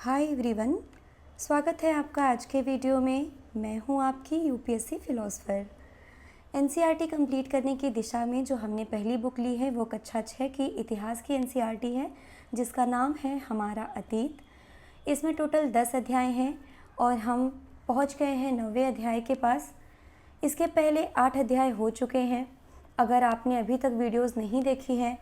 Hi everyone, स्वागत है आपका आज के वीडियो में। मैं हूं आपकी यूपीएससी फिलोसफर। एनसीईआरटी कंप्लीट करने की दिशा में जो हमने पहली बुक ली है वो कक्षा 6 की इतिहास की एनसीईआरटी है, जिसका नाम है हमारा अतीत। इसमें टोटल 10 अध्याय हैं और हम पहुंच गए हैं 9वें अध्याय के पास। इसके पहले 8 अध्याय हो चुके हैं। अगर आपने अभी तक वीडियोज़ नहीं देखी हैं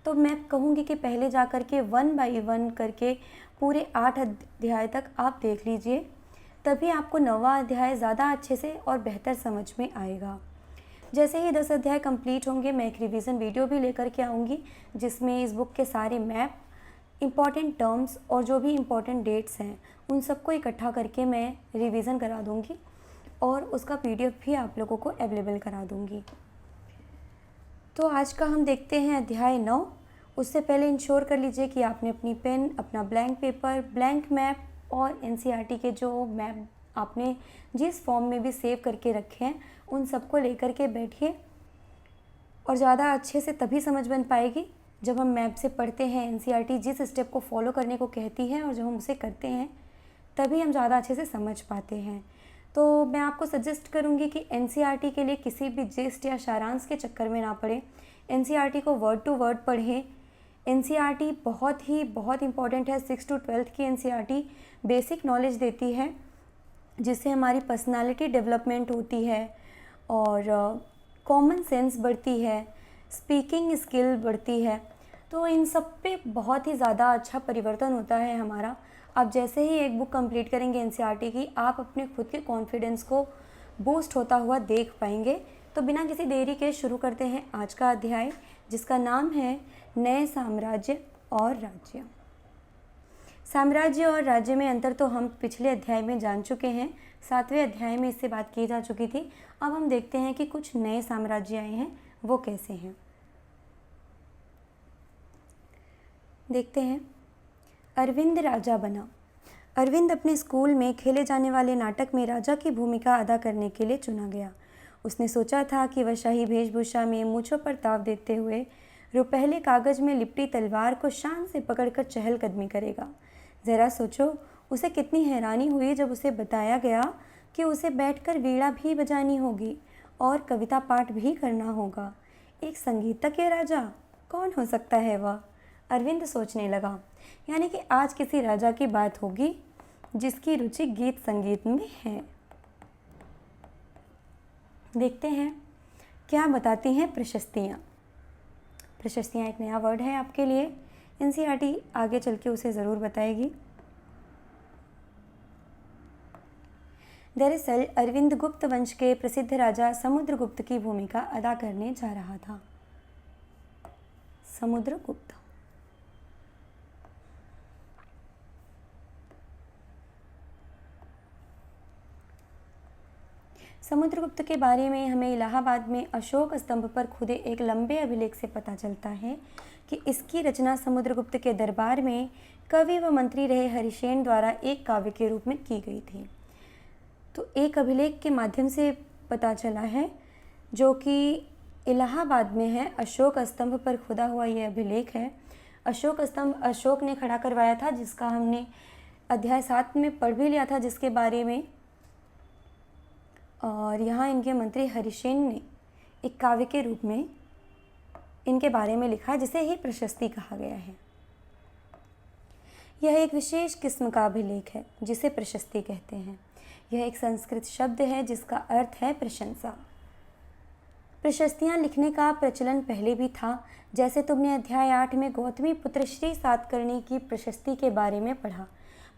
तो मैं कहूँगी कि पहले जा कर के 1 बाई 1 करके पूरे 8 अध्याय तक आप देख लीजिए, तभी आपको 9वां अध्याय ज़्यादा अच्छे से और बेहतर समझ में आएगा। जैसे ही 10 अध्याय कंप्लीट होंगे मैं एक रिवीजन वीडियो भी लेकर के आऊँगी, जिसमें इस बुक के सारे मैप, इम्पॉर्टेंट टर्म्स और जो भी इम्पॉर्टेंट डेट्स हैं उन सबको इकट्ठा करके मैं रिवीजन करा दूँगी और उसका पीडीएफ भी आप लोगों को अवेलेबल करा दूँगी। तो आज का हम देखते हैं अध्याय 9। उससे पहले इंश्योर कर लीजिए कि आपने अपनी पेन, अपना ब्लैंक पेपर, ब्लैंक मैप और एनसीईआरटी के जो मैप आपने जिस फॉर्म में भी सेव करके रखे हैं उन सबको लेकर के बैठिए। और ज़्यादा अच्छे से तभी समझ बन पाएगी जब हम मैप से पढ़ते हैं। एनसीईआरटी जिस स्टेप को फॉलो करने को कहती है और जब हम उसे करते हैं तभी हम ज़्यादा अच्छे से समझ पाते हैं। तो मैं आपको सजेस्ट करूंगी कि एनसीईआरटी के लिए किसी भी जिस्ट या सारांश के चक्कर में ना पड़े। एनसीईआरटी को वर्ड टू वर्ड पढ़ें। एनसीईआरटी बहुत इंपॉर्टेंट है। 6 to 12th की एनसीईआरटी बेसिक नॉलेज देती है, जिससे हमारी पर्सनालिटी डेवलपमेंट होती है और कॉमन सेंस बढ़ती है, स्पीकिंग स्किल बढ़ती है। तो इन सब पे बहुत ही ज़्यादा अच्छा परिवर्तन होता है हमारा। आप जैसे ही एक बुक कंप्लीट करेंगे एनसीईआरटी की, आप अपने खुद के कॉन्फिडेंस को बूस्ट होता हुआ देख पाएंगे। तो बिना किसी देरी के शुरू करते हैं आज का अध्याय, जिसका नाम है नए साम्राज्य और राज्य। साम्राज्य और राज्य में अंतर तो हम पिछले अध्याय में जान चुके हैं। 7वें अध्याय में इससे बात की जा चुकी थी। अब हम देखते हैं कि कुछ नए साम्राज्य आए हैं, वो कैसे हैं। देखते हैं। अरविंद राजा बना। अरविंद अपने स्कूल में खेले जाने वाले नाटक में राजा की भूमिका अदा करने के लिए चुना गया। उसने सोचा था कि वह शाही वेशभूषा में मूंछों पर ताव देते हुए रुपहले कागज में लिपटी तलवार को शान से पकड़कर चहलकदमी करेगा। ज़रा सोचो, उसे कितनी हैरानी हुई जब उसे बताया गया कि उसे बैठकर वीणा भी बजानी होगी और कविता पाठ भी करना होगा। एक संगीतज्ञ राजा, कौन हो सकता है वह? अरविंद सोचने लगा। यानी कि आज किसी राजा की बात होगी जिसकी रुचि गीत संगीत में है। देखते हैं क्या बताती हैं प्रशस्तियाँ। प्रशस्तियाँ एक नया वर्ड है आपके लिए। एनसीईआरटी आगे चल के उसे ज़रूर बताएगी। दरअसल अरविंद गुप्त वंश के प्रसिद्ध राजा समुद्रगुप्त की भूमिका अदा करने जा रहा था। समुद्रगुप्त। समुद्रगुप्त के बारे में हमें इलाहाबाद में अशोक स्तंभ पर खुदे एक लंबे अभिलेख से पता चलता है कि इसकी रचना समुद्रगुप्त के दरबार में कवि व मंत्री रहे हरिसेन द्वारा एक काव्य के रूप में की गई थी। तो एक अभिलेख के माध्यम से पता चला है, जो कि इलाहाबाद में है। अशोक स्तंभ पर खुदा हुआ ये अभिलेख है। अशोक स्तंभ अशोक ने खड़ा करवाया था, जिसका हमने अध्याय 7 में पढ़ भी लिया था, जिसके बारे में। और यहाँ इनके मंत्री हरिसेन ने एक काव्य के रूप में इनके बारे में लिखा है, जिसे ही प्रशस्ति कहा गया है। यह एक विशेष किस्म का अभिलेख है जिसे प्रशस्ति कहते हैं। यह एक संस्कृत शब्द है जिसका अर्थ है प्रशंसा। प्रशस्तियाँ लिखने का प्रचलन पहले भी था। जैसे तुमने अध्याय 8 में गौतमी पुत्र श्री सातकर्णी की प्रशस्ति के बारे में पढ़ा,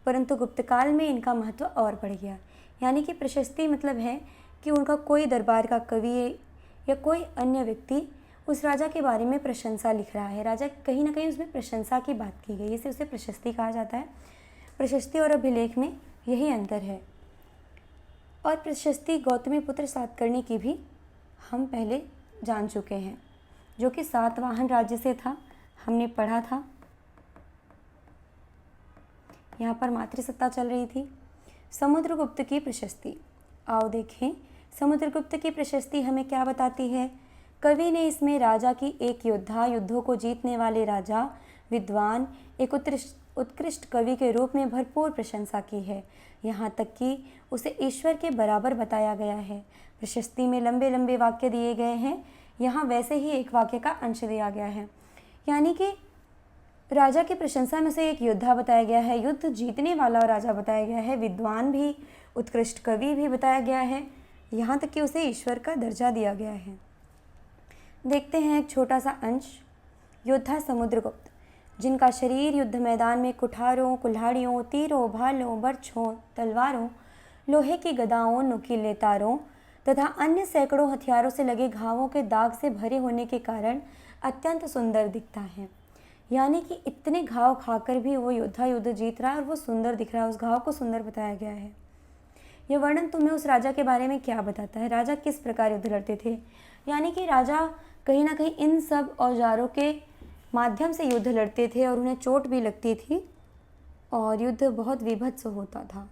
परंतु गुप्तकाल में इनका महत्व और बढ़ गया। यानी कि प्रशस्ति मतलब है कि उनका कोई दरबार का कवि या कोई अन्य व्यक्ति उस राजा के बारे में प्रशंसा लिख रहा है। राजा कहीं ना कहीं उसमें प्रशंसा की बात की गई, इसे उसे प्रशस्ति कहा जाता है। प्रशस्ति और अभिलेख में यही अंतर है। और प्रशस्ति गौतमीपुत्र सातकर्णी की भी हम पहले जान चुके हैं, जो कि सातवाहन राज्य से था, हमने पढ़ा था। यहाँ पर मातृसत्ता चल रही थी। समुद्रगुप्त की प्रशस्ति, आओ देखें। समुद्रगुप्त की प्रशस्ति हमें क्या बताती है? कवि ने इसमें राजा की एक योद्धा, युद्धों को जीतने वाले राजा, विद्वान, एक उत्कृष्ट कवि के रूप में भरपूर प्रशंसा की है, यहाँ तक कि उसे ईश्वर के बराबर बताया गया है। प्रशस्ति में लंबे लंबे वाक्य दिए गए हैं, यहाँ वैसे ही एक वाक्य का अंश दिया गया है। यानी कि राजा की प्रशंसा में से एक योद्धा बताया गया है, युद्ध जीतने वाला राजा बताया गया है, विद्वान भी, उत्कृष्ट कवि भी बताया गया है, यहाँ तक कि उसे ईश्वर का दर्जा दिया गया है। देखते हैं एक छोटा सा अंश। योद्धा समुद्रगुप्त, जिनका शरीर युद्ध मैदान में कुठारों, कुल्हाड़ियों, तीरों, भालों, बर्छों, तलवारों, लोहे की गदाओं, नुकीले तारों तथा अन्य सैकड़ों हथियारों से लगे घावों के दाग से भरे होने के कारण अत्यंत सुंदर दिखता है। यानी कि इतने घाव खाकर भी वो योद्धा युद्ध जीत रहा है और वो सुंदर दिख रहा है, उस घाव को सुंदर बताया गया है। यह वर्णन तुम्हें उस राजा के बारे में क्या बताता है? राजा किस प्रकार युद्ध लड़ते थे? यानी कि राजा कहीं ना कहीं इन सब औजारों के माध्यम से युद्ध लड़ते थे और उन्हें चोट भी लगती थी और युद्ध बहुत विभत्स होता था।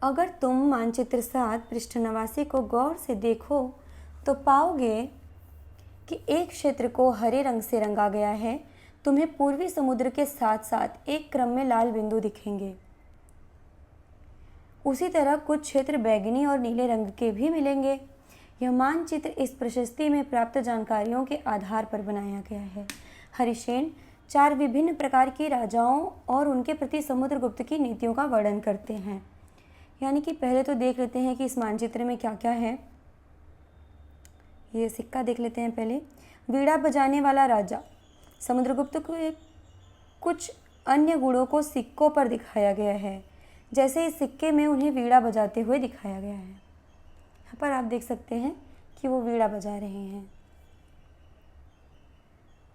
अगर तुम मानचित्र 7 पृष्ठ 89 को गौर से देखो तो पाओगे कि एक क्षेत्र को हरे रंग से रंगा गया है। तुम्हें पूर्वी समुद्र के साथ साथ एक क्रम में लाल बिंदु दिखेंगे। उसी तरह कुछ क्षेत्र बैंगनी और नीले रंग के भी मिलेंगे। यह मानचित्र इस प्रशस्ति में प्राप्त जानकारियों के आधार पर बनाया गया है। हरिसेन 4 विभिन्न प्रकार के राजाओं और उनके प्रति समुद्रगुप्त की नीतियों का वर्णन करते हैं। यानी कि पहले तो देख लेते हैं कि इस मानचित्र में क्या क्या है। ये सिक्का देख लेते हैं पहले। वीणा बजाने वाला राजा, समुद्रगुप्त को कुछ अन्य गुणों को सिक्कों पर दिखाया गया है, जैसे इस सिक्के में उन्हें वीणा बजाते हुए दिखाया गया है। यहाँ पर आप देख सकते हैं कि वो वीणा बजा रहे हैं।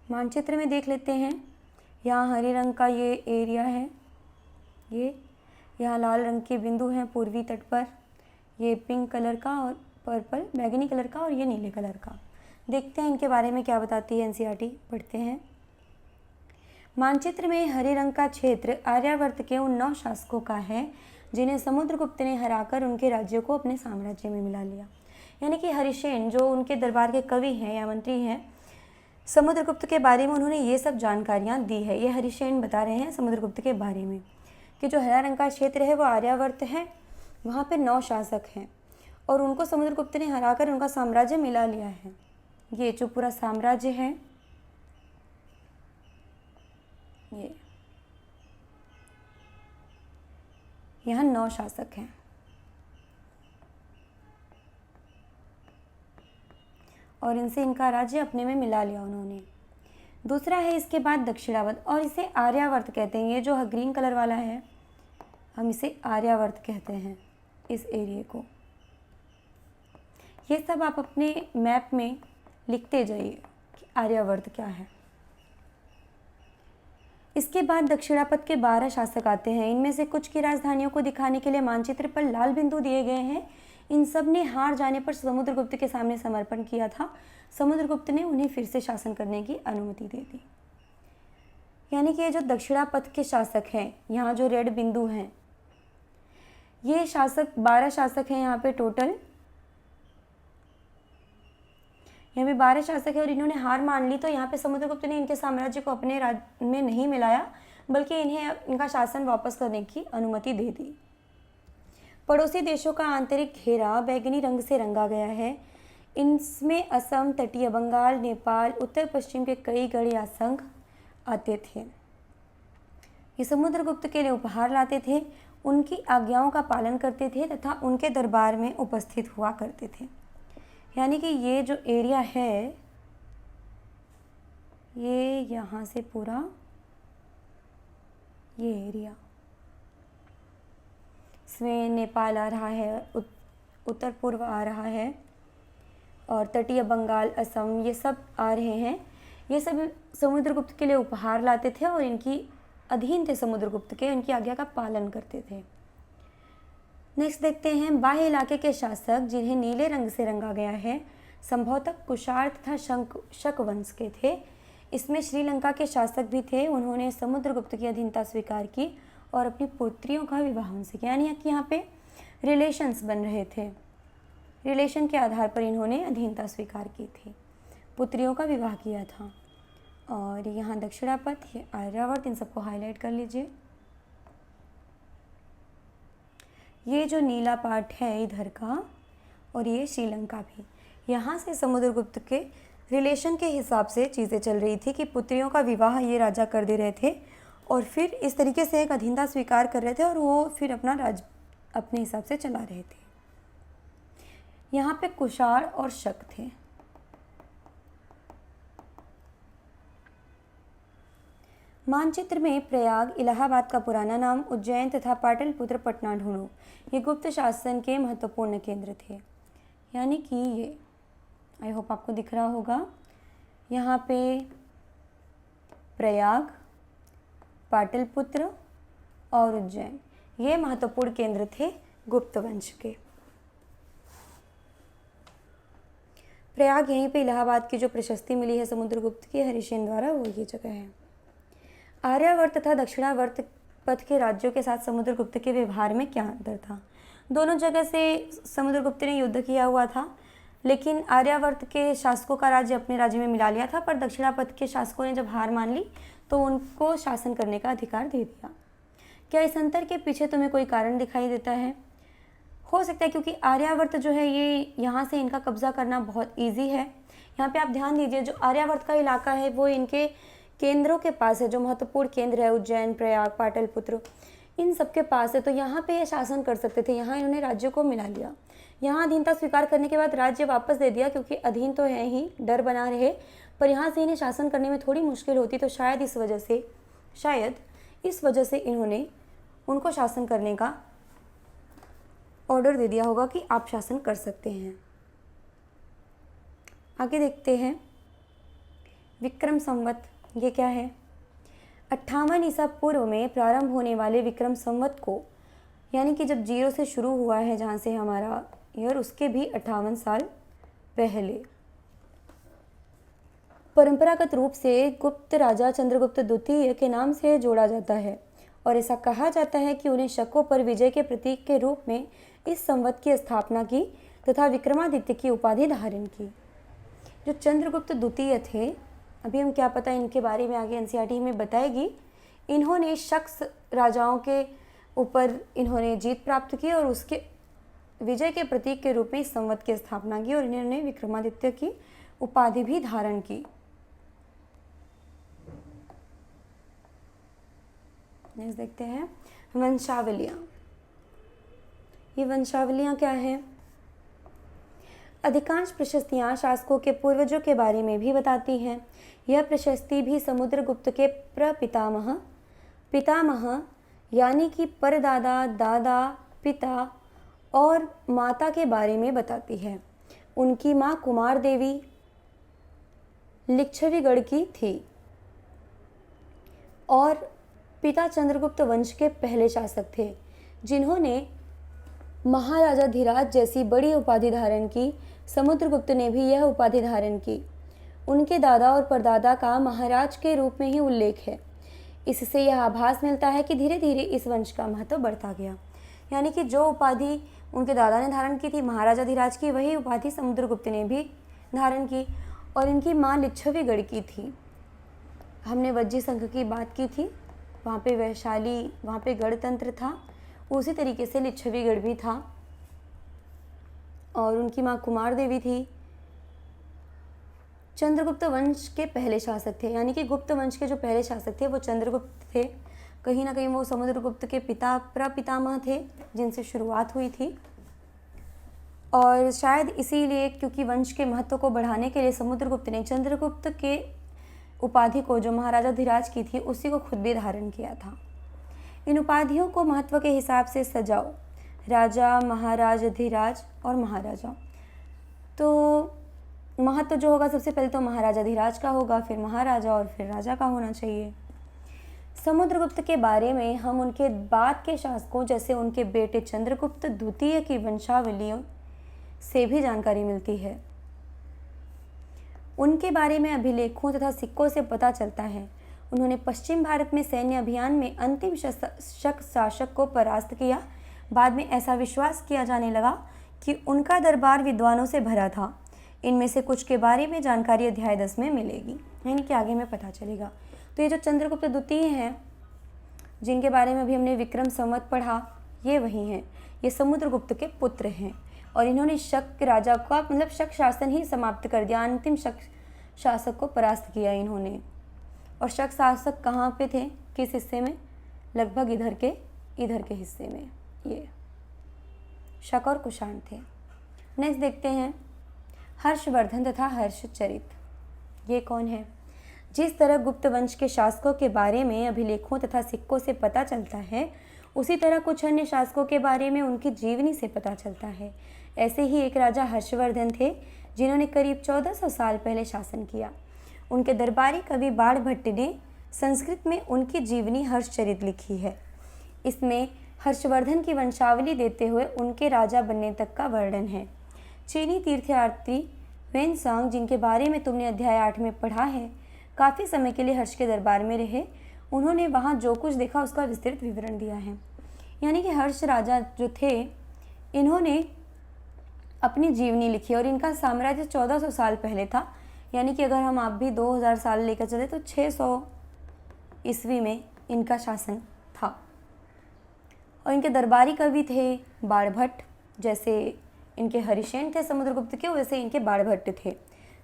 मानचित्र में देख लेते हैं। यहाँ हरे रंग का ये एरिया है, ये यहाँ लाल रंग के बिंदु हैं पूर्वी तट पर, ये पिंक कलर का और पर्पल बैगनी कलर का और ये नीले कलर का। देखते हैं इनके बारे में क्या बताती है एनसीईआरटी, पढ़ते हैं। मानचित्र में हरे रंग का क्षेत्र आर्यावर्त के उन 9 शासकों का है जिन्हें समुद्रगुप्त ने हराकर उनके राज्यों को अपने साम्राज्य में मिला लिया। यानी कि हरिसेन जो उनके दरबार के कवि हैं या मंत्री हैं, समुद्रगुप्त के बारे में उन्होंने ये सब जानकारियाँ दी है। ये हरिसेन बता रहे हैं समुद्रगुप्त के बारे में कि जो हरा रंग का क्षेत्र है वो आर्यावर्त है, वहाँ पे 9 शासक हैं और उनको समुद्रगुप्त ने हराकर उनका साम्राज्य मिला लिया है। ये जो पूरा साम्राज्य है, ये यहाँ 9 शासक हैं और इनसे इनका राज्य अपने में मिला लिया उन्होंने। दूसरा है इसके बाद दक्षिणावर्त, और इसे आर्यावर्त कहते हैं। ये जो ग्रीन कलर वाला है हम इसे आर्यावर्त कहते हैं इस एरिया को। ये सब आप अपने मैप में लिखते जाइए कि आर्यावर्त क्या है। इसके बाद दक्षिणापथ के 12 शासक आते हैं। इनमें से कुछ की राजधानियों को दिखाने के लिए मानचित्र पर लाल बिंदु दिए गए हैं। इन सब ने हार जाने पर समुद्रगुप्त के सामने समर्पण किया था। समुद्रगुप्त ने उन्हें फिर से शासन करने की अनुमति दे दी। यानी कि ये जो दक्षिणापथ के शासक हैं, यहाँ जो रेड बिंदु हैं, ये शासक 12 शासक हैं यहाँ पे टोटल। यहाँ भी 12 शासक है और इन्होंने हार मान ली, तो यहाँ पे समुद्रगुप्त ने इनके साम्राज्य को अपने राज्य में नहीं मिलाया, बल्कि इन्हें इनका शासन वापस करने की अनुमति दे दी। पड़ोसी देशों का आंतरिक घेरा बैंगनी रंग से रंगा गया है। इनमें असम, तटीय बंगाल, नेपाल, उत्तर पश्चिम के कई गढ़ या संघ आते थे। ये समुद्रगुप्त के लिए उपहार लाते थे, उनकी आज्ञाओं का पालन करते थे तथा उनके दरबार में उपस्थित हुआ करते थे। यानी कि ये जो एरिया है, ये यहाँ से पूरा ये एरिया, इसमें नेपाल आ रहा है, उत्तर पूर्व आ रहा है और तटीय बंगाल, असम, ये सब आ रहे हैं। ये सब समुद्रगुप्त के लिए उपहार लाते थे और इनकी अधीन थे समुद्रगुप्त के, इनकी आज्ञा का पालन करते थे। नेक्स्ट देखते हैं बाह्य इलाके के शासक जिन्हें नीले रंग से रंगा गया है, संभवतः कुषाण तथा शक वंश के थे। इसमें श्रीलंका के शासक भी थे। उन्होंने समुद्रगुप्त की अधीनता स्वीकार की और अपनी पुत्रियों का विवाह उनसे किया। यानी कि यहाँ पे रिलेशंस बन रहे थे, रिलेशन के आधार पर इन्होंने अधीनता स्वीकार की थी, पुत्रियों का विवाह किया था। और यहाँ दक्षिणापथ, ये आर्यावर्त, इन सबको हाईलाइट कर लीजिए। ये जो नीला पार्ट है इधर का, और ये श्रीलंका भी, यहाँ से समुद्रगुप्त के रिलेशन के हिसाब से चीज़ें चल रही थी कि पुत्रियों का विवाह ये राजा कर दे रहे थे और फिर इस तरीके से एक अधीनता स्वीकार कर रहे थे और वो फिर अपना राज अपने हिसाब से चला रहे थे। यहाँ पे कुषाण और शक थे। मानचित्र में प्रयाग, इलाहाबाद का पुराना नाम, उज्जैन तथा पाटलिपुत्र पटना ढूंढो। ये गुप्त शासन के महत्वपूर्ण केंद्र थे। यानी कि ये, आई होप आपको दिख रहा होगा, यहाँ पे प्रयाग, पाटलिपुत्र और उज्जैन, ये महत्वपूर्ण केंद्र थे गुप्त वंश के। प्रयाग, यहीं पे इलाहाबाद की जो प्रशस्ति मिली है समुद्रगुप्त की हरिसेन द्वारा, वो ये जगह है। आर्यावर्त तथा दक्षिणावर्त पथ के राज्यों के साथ समुद्रगुप्त के व्यवहार में क्या अंतर था? दोनों जगह से समुद्रगुप्त ने युद्ध किया हुआ था, लेकिन आर्यावर्त के शासकों का राज्य अपने राज्य में मिला लिया था, पर दक्षिणापथ के शासकों ने जब हार मान ली तो उनको शासन करने का अधिकार दे दिया। क्या इस अंतर के पीछे तुम्हें कोई कारण दिखाई देता है? हो सकता है क्योंकि आर्यावर्त जो है ये यहाँ से इनका कब्जा करना बहुत ईजी है। यहाँ पे आप ध्यान दीजिए, जो आर्यावर्त का इलाका है वो इनके केंद्रों के पास है, जो महत्वपूर्ण केंद्र है उज्जैन, प्रयाग, पाटलिपुत्र, इन सब के पास है, तो यहाँ पे ये शासन कर सकते थे। यहाँ इन्होंने राज्यों को मिला लिया। यहाँ अधीनता स्वीकार करने के बाद राज्य वापस दे दिया, क्योंकि अधीन तो है ही, डर बना रहे, पर यहाँ से इन्हें शासन करने में थोड़ी मुश्किल होती, तो शायद इस वजह से इन्होंने उनको शासन करने का ऑर्डर दे दिया होगा कि आप शासन कर सकते हैं। आगे देखते हैं विक्रम संवत, ये क्या है? 58 ईसा पूर्व में प्रारंभ होने वाले विक्रम संवत को, यानी कि जब 0 से शुरू हुआ है जहाँ से हमारा ईयर, उसके भी 58 साल पहले परंपरागत रूप से गुप्त राजा चंद्रगुप्त द्वितीय के नाम से जोड़ा जाता है और ऐसा कहा जाता है कि उन्हें शकों पर विजय के प्रतीक के रूप में इस संवत की स्थापना की तथा विक्रमादित्य की उपाधि धारण की। जो चंद्रगुप्त द्वितीय थे, अभी हम क्या पता इनके बारे में आगे एनसीईआरटी में बताएगी, इन्होंने शक राजाओं के ऊपर इन्होंने जीत प्राप्त की और उसके विजय के प्रतीक के रूप में इस संवत की स्थापना की और इन्होंने विक्रमादित्य की उपाधि भी धारण की। नेक्स्ट देखते हैं वंशावलियाँ। ये वंशावलियाँ क्या है? अधिकांश प्रशस्तियाँ शासकों के पूर्वजों के बारे में भी बताती हैं। यह प्रशस्ति भी समुद्रगुप्त के पितामह यानी कि परदादा, दादा, पिता और माता के बारे में बताती है। उनकी माँ कुमार देवी लिच्छवीगढ़ की थी और पिता चंद्रगुप्त वंश के पहले शासक थे, जिन्होंने महाराजाधिराज जैसी बड़ी उपाधि धारण की। समुद्रगुप्त ने भी यह उपाधि धारण की। उनके दादा और परदादा का महाराज के रूप में ही उल्लेख है। इससे यह आभास मिलता है कि धीरे धीरे इस वंश का महत्व बढ़ता गया। यानी कि जो उपाधि उनके दादा ने धारण की थी महाराजाधिराज की, वही उपाधि समुद्रगुप्त ने भी धारण की और इनकी माँ लिच्छवीगढ़ की थी। हमने वज्जी संघ की बात की थी, वहाँ पे वैशाली, वहाँ पे गणतंत्र था, उसी तरीके से लिच्छवीगढ़ भी था और उनकी माँ कुमार देवी थी। चंद्रगुप्त वंश के पहले शासक थे, यानी कि गुप्त वंश के जो पहले शासक थे वो चंद्रगुप्त थे। कहीं ना कहीं वो समुद्रगुप्त के प्रपितामह थे, जिनसे शुरुआत हुई थी। और शायद इसीलिए, क्योंकि वंश के महत्व को बढ़ाने के लिए समुद्रगुप्त ने चंद्रगुप्त के उपाधि को, जो महाराजाधिराज की थी, उसी को खुद भी धारण किया था। इन उपाधियों को महत्व के हिसाब से सजाओ। राजा, महाराजाधिराज और महाराजा। तो महत्व जो होगा सबसे पहले तो महाराजाधिराज का होगा, फिर महाराजा और फिर राजा का होना चाहिए। समुद्रगुप्त के बारे में हम उनके बाद के शासकों जैसे उनके बेटे चंद्रगुप्त द्वितीय की वंशावलियों से भी जानकारी मिलती है। उनके बारे में अभिलेखों तथा सिक्कों से पता चलता है उन्होंने पश्चिम भारत में सैन्य अभियान में अंतिम शक शासक को परास्त किया। बाद में ऐसा विश्वास किया जाने लगा कि उनका दरबार विद्वानों से भरा था, इनमें से कुछ के बारे में जानकारी अध्याय 10 में मिलेगी, यानी कि आगे में पता चलेगा। तो ये जो चंद्रगुप्त द्वितीय हैं, जिनके बारे में अभी हमने विक्रम संवत पढ़ा, ये वही हैं। ये समुद्रगुप्त के पुत्र हैं और इन्होंने शक राजा का मतलब शक शासन ही समाप्त कर दिया, अंतिम शक शासक को परास्त किया इन्होंने। और शक शासक कहाँ पे थे, किस हिस्से में? लगभग इधर के हिस्से में ये शक और कुषाण थे। नेक्स्ट देखते हैं हर्षवर्धन तथा हर्षचरित। ये कौन है? जिस तरह गुप्त वंश के शासकों के बारे में अभिलेखों तथा सिक्कों से पता चलता है, उसी तरह कुछ अन्य शासकों के बारे में उनकी जीवनी से पता चलता है। ऐसे ही एक राजा हर्षवर्धन थे, जिन्होंने करीब 1400 साल पहले शासन किया। उनके दरबारी कवि बाणभट्ट ने संस्कृत में उनकी जीवनी हर्षचरित लिखी है। इसमें हर्षवर्धन की वंशावली देते हुए उनके राजा बनने तक का वर्णन है। चीनी तीर्थयात्री वेनसांग, जिनके बारे में तुमने अध्याय 8 में पढ़ा है, काफ़ी समय के लिए हर्ष के दरबार में रहे। उन्होंने वहाँ जो कुछ देखा उसका विस्तृत विवरण दिया है। यानी कि हर्ष राजा जो थे, इन्होंने अपनी जीवनी लिखी और इनका साम्राज्य 1400 साल पहले था। यानी कि अगर हम आप भी 2000 साल लेकर चले तो 600 ईस्वी में इनका शासन था। और इनके दरबारी कवि थे बाणभट्ट, जैसे इनके हरिसेन थे समुद्रगुप्त के, वैसे इनके बाणभट्ट थे।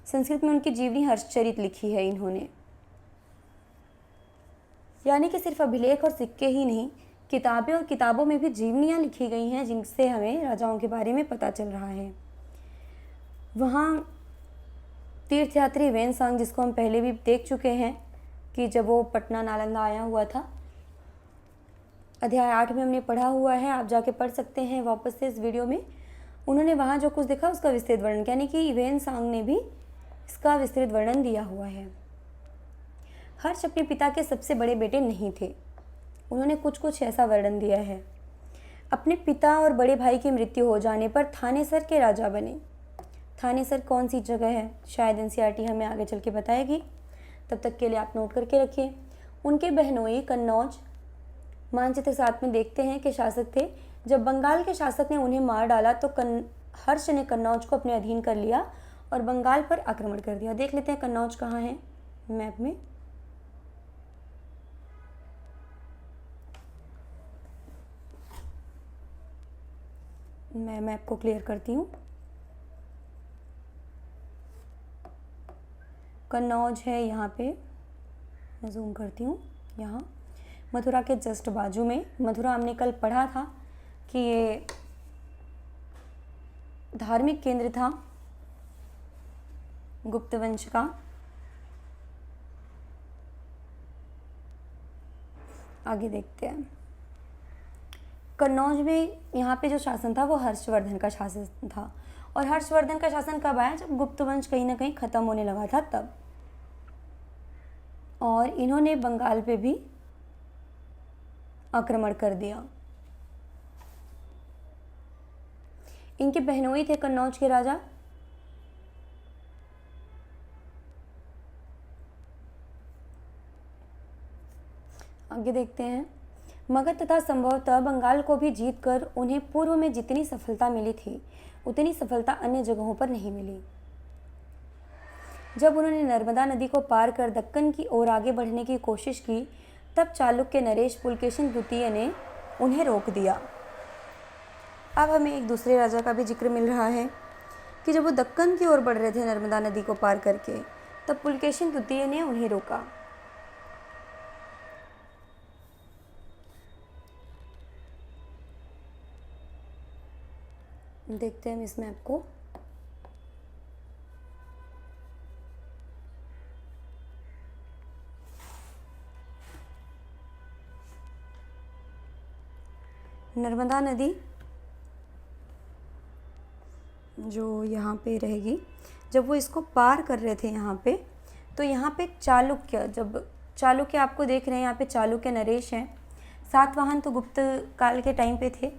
संस्कृत में उनकी जीवनी हर्षचरित लिखी है इन्होंने। यानी कि सिर्फ अभिलेख और सिक्के ही नहीं, किताबें और किताबों में भी जीवनियाँ लिखी गई हैं, जिनसे हमें राजाओं के बारे में पता चल रहा है। वहाँ तीर्थयात्री वेनसांग, जिसको हम पहले भी देख चुके हैं कि जब वो पटना नालंदा आया हुआ था, अध्याय 8 में हमने पढ़ा हुआ है, आप जाके पढ़ सकते हैं वापस से इस वीडियो में। उन्होंने वहाँ जो कुछ देखा उसका विस्तृत वर्णन, यानी कि वेनसांग ने भी इसका विस्तृत वर्णन दिया हुआ है। हर्ष अपने पिता के सबसे बड़े बेटे नहीं थे। उन्होंने कुछ ऐसा वर्णन दिया है। अपने पिता और बड़े भाई की मृत्यु हो जाने पर थानेसर के राजा बने। थानेसर कौन सी जगह है? शायद एनसीईआरटी हमें आगे चल के बताएगी। तब तक के लिए आप नोट करके रखिए। उनके बहनोई कन्नौज मानचित्र साथ में देखते हैं कि शासक थे। जब बंगाल के शासक ने उन्हें मार डाला तो हर्ष ने कन्नौज को अपने अधीन कर लिया और बंगाल पर आक्रमण कर दिया। देख लेते हैं कन्नौज कहाँ है मैप में। मैं मैप को क्लियर करती हूँ। कन्नौज है यहाँ पे, मैं जूम करती हूँ, यहाँ मथुरा के जस्ट बाजू में। मथुरा हमने कल पढ़ा था कि ये धार्मिक केंद्र था गुप्त वंश का। आगे देखते हैं। कन्नौज में यहाँ पे जो शासन था वो हर्षवर्धन का शासन था। और हर्षवर्धन का शासन कब आया? जब गुप्त वंश कहीं ना कहीं ख़त्म होने लगा था तब। और इन्होंने बंगाल पे भी आक्रमण कर दिया। इनके बहनोई थे कन्नौज के राजा। आगे देखते हैं। मगध तथा संभवतः बंगाल को भी जीतकर उन्हें पूर्व में जितनी सफलता मिली थी उतनी सफलता अन्य जगहों पर नहीं मिली। जब उन्होंने नर्मदा नदी को पार कर दक्कन की ओर आगे बढ़ने की कोशिश की, तब चालुक्य नरेश पुलकेशिन द्वितीय ने उन्हें रोक दिया। अब हमें एक दूसरे राजा का भी जिक्र मिल रहा है कि जब वो दक्कन की ओर बढ़ रहे थे नर्मदा नदी को पार करके, तब पुलकेशिन द्वितीय ने उन्हें रोका। देखते हैं हम इस मैप को। नर्मदा नदी जो यहाँ पे रहेगी, जब वो इसको पार कर रहे थे यहाँ पे, तो यहाँ पे चालुक्य, जब चालुक्य आपको देख रहे हैं यहाँ पे चालुक्य नरेश हैं। सातवाहन तो गुप्त काल के टाइम पे थे,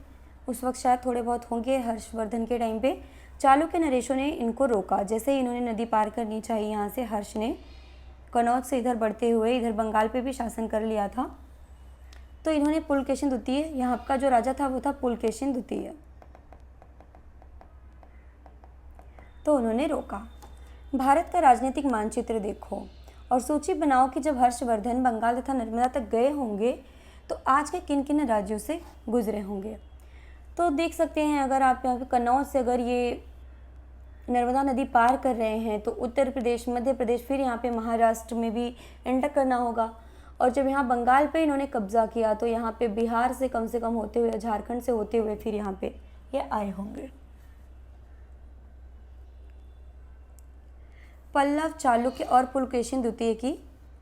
उस वक्त शायद थोड़े बहुत होंगे हर्षवर्धन के टाइम पे। चालुक्य नरेशों ने इनको रोका। जैसे ही इन्होंने नदी पार करनी चाहिए यहाँ से, हर्ष ने कनौज से इधर बढ़ते हुए इधर बंगाल पे भी शासन कर लिया था, तो इन्होंने पुलकेशिन द्वितीय, यहाँ का जो राजा था वो था पुलकेशिन द्वितीय। तो उन्होंने रोका। भारत का राजनीतिक मानचित्र देखो और सूची बनाओ कि जब हर्षवर्धन बंगाल तथा नर्मदा तक गए होंगे तो आज के किन किन राज्यों से गुजरे होंगे। तो देख सकते हैं, अगर आप यहाँ पे कन्नौज से अगर ये नर्मदा नदी पार कर रहे हैं तो उत्तर प्रदेश, मध्य प्रदेश, फिर यहाँ पे महाराष्ट्र में भी एंटर करना होगा। और जब यहाँ बंगाल पे इन्होंने कब्जा किया तो यहाँ पे बिहार से कम होते हुए, झारखंड से होते हुए फिर यहाँ पे ये आए होंगे। पल्लव, चालुक्य और पुलकेशिन द्वितीय की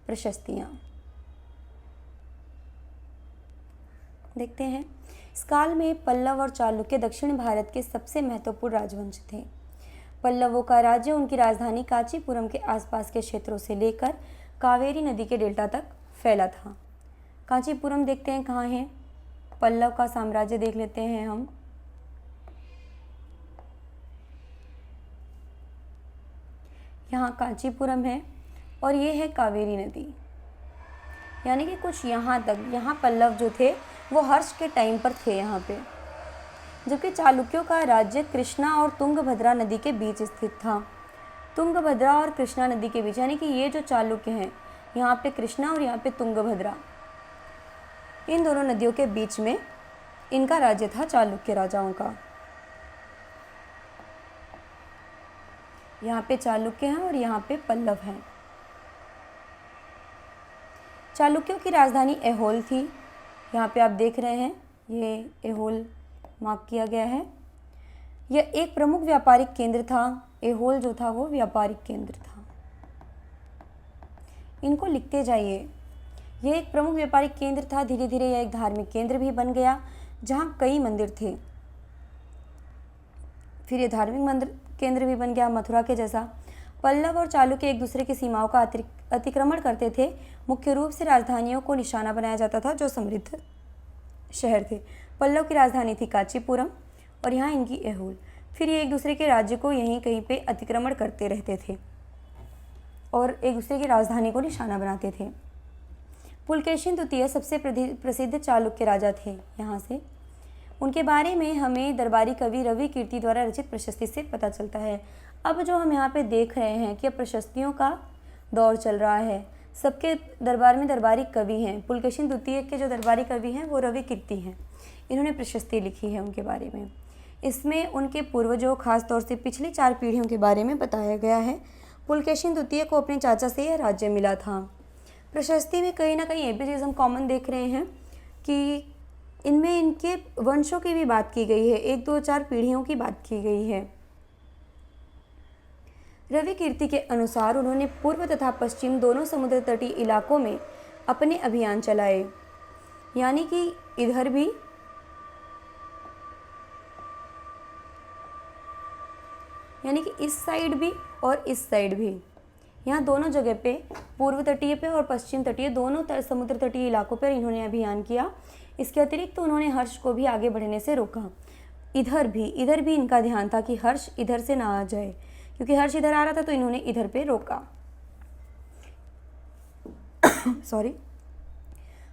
प्रशस्तियाँ देखते हैं। इस काल में पल्लव और चालुक्य दक्षिण भारत के सबसे महत्वपूर्ण राजवंश थे। पल्लवों का राज्य उनकी राजधानी कांचीपुरम के आसपास के क्षेत्रों से लेकर कावेरी नदी के डेल्टा तक फैला था। कांचीपुरम देखते हैं कहाँ है, पल्लव का साम्राज्य देख लेते हैं हम। यहाँ कांचीपुरम है और ये है कावेरी नदी, यानी कि कुछ यहाँ तक, यहाँ पल्लव जो थे वो हर्ष के टाइम पर थे यहाँ पे। जबकि चालुक्यों का राज्य कृष्णा और तुंगभद्रा नदी के बीच स्थित था। तुंगभद्रा और कृष्णा नदी के बीच, यानी कि ये जो चालुक्य हैं, यहाँ पे कृष्णा और यहाँ पे तुंगभद्रा, इन दोनों नदियों के बीच में इनका राज्य था चालुक्य राजाओं का। यहाँ पे चालुक्य हैं और यहाँ पे पल्लव हैं। चालुक्यों की राजधानी ऐहोल थी। यहाँ पे आप देख रहे हैं, ये ऐहोल मार्क किया गया है। यह एक प्रमुख व्यापारिक केंद्र था। ऐहोल जो था वो व्यापारिक केंद्र था। इनको लिखते जाइए। यह एक प्रमुख व्यापारिक केंद्र था। धीरे धीरे यह एक धार्मिक केंद्र भी बन गया जहाँ कई मंदिर थे। फिर ये धार्मिक मंदिर केंद्र भी बन गया मथुरा के जैसा। पल्लव और चालुक्य एक दूसरे की सीमाओं का अतिक्रमण करते थे। मुख्य रूप से राजधानियों को निशाना बनाया जाता था जो समृद्ध शहर थे। पल्लव की राजधानी थी कांचीपुरम और यहाँ इनकी ऐहोल। फिर ये एक दूसरे के राज्य को यहीं कहीं पे अतिक्रमण करते रहते थे और एक दूसरे की राजधानी को निशाना बनाते थे। पुलकेशिन द्वितीय सबसे प्रसिद्ध चालुक्य राजा थे। यहाँ से उनके बारे में हमें दरबारी कवि रवि कीर्ति द्वारा रचित प्रशस्ति से पता चलता है। अब जो हम यहाँ पे देख रहे हैं कि अब प्रशस्तियों का दौर चल रहा है। सबके दरबार में दरबारी कवि हैं। पुलकेशिन द्वितीय के जो दरबारी कवि हैं वो रवि कीर्ति हैं। इन्होंने प्रशस्ति लिखी है उनके बारे में। इसमें उनके पूर्वजों, खासतौर से पिछली 4 पीढ़ियों के बारे में बताया गया है। पुलकेशिन द्वितीय को अपने चाचा से यह राज्य मिला था। प्रशस्ति में कहीं ना कहीं ये भी चीज़ हम कॉमन देख रहे हैं कि इनमें इनके वंशों की भी बात की गई है, 1, 2, 4 पीढ़ियों की बात की गई है। रवि कीर्ति के अनुसार उन्होंने पूर्व तथा पश्चिम दोनों समुद्र तटीय इलाकों में अपने अभियान चलाए, यानी कि इधर भी यानी कि इस साइड भी और इस साइड भी, यहाँ दोनों जगह पे, पूर्व तटीय पे और पश्चिम तटीय, दोनों समुद्र तटीय इलाकों पर इन्होंने अभियान किया। इसके अतिरिक्त तो उन्होंने हर्ष को भी आगे बढ़ने से रोका। इधर भी इनका ध्यान था कि हर्ष इधर से ना आ जाए, क्योंकि हर्ष इधर आ रहा था तो इन्होंने इधर पे रोका। सॉरी।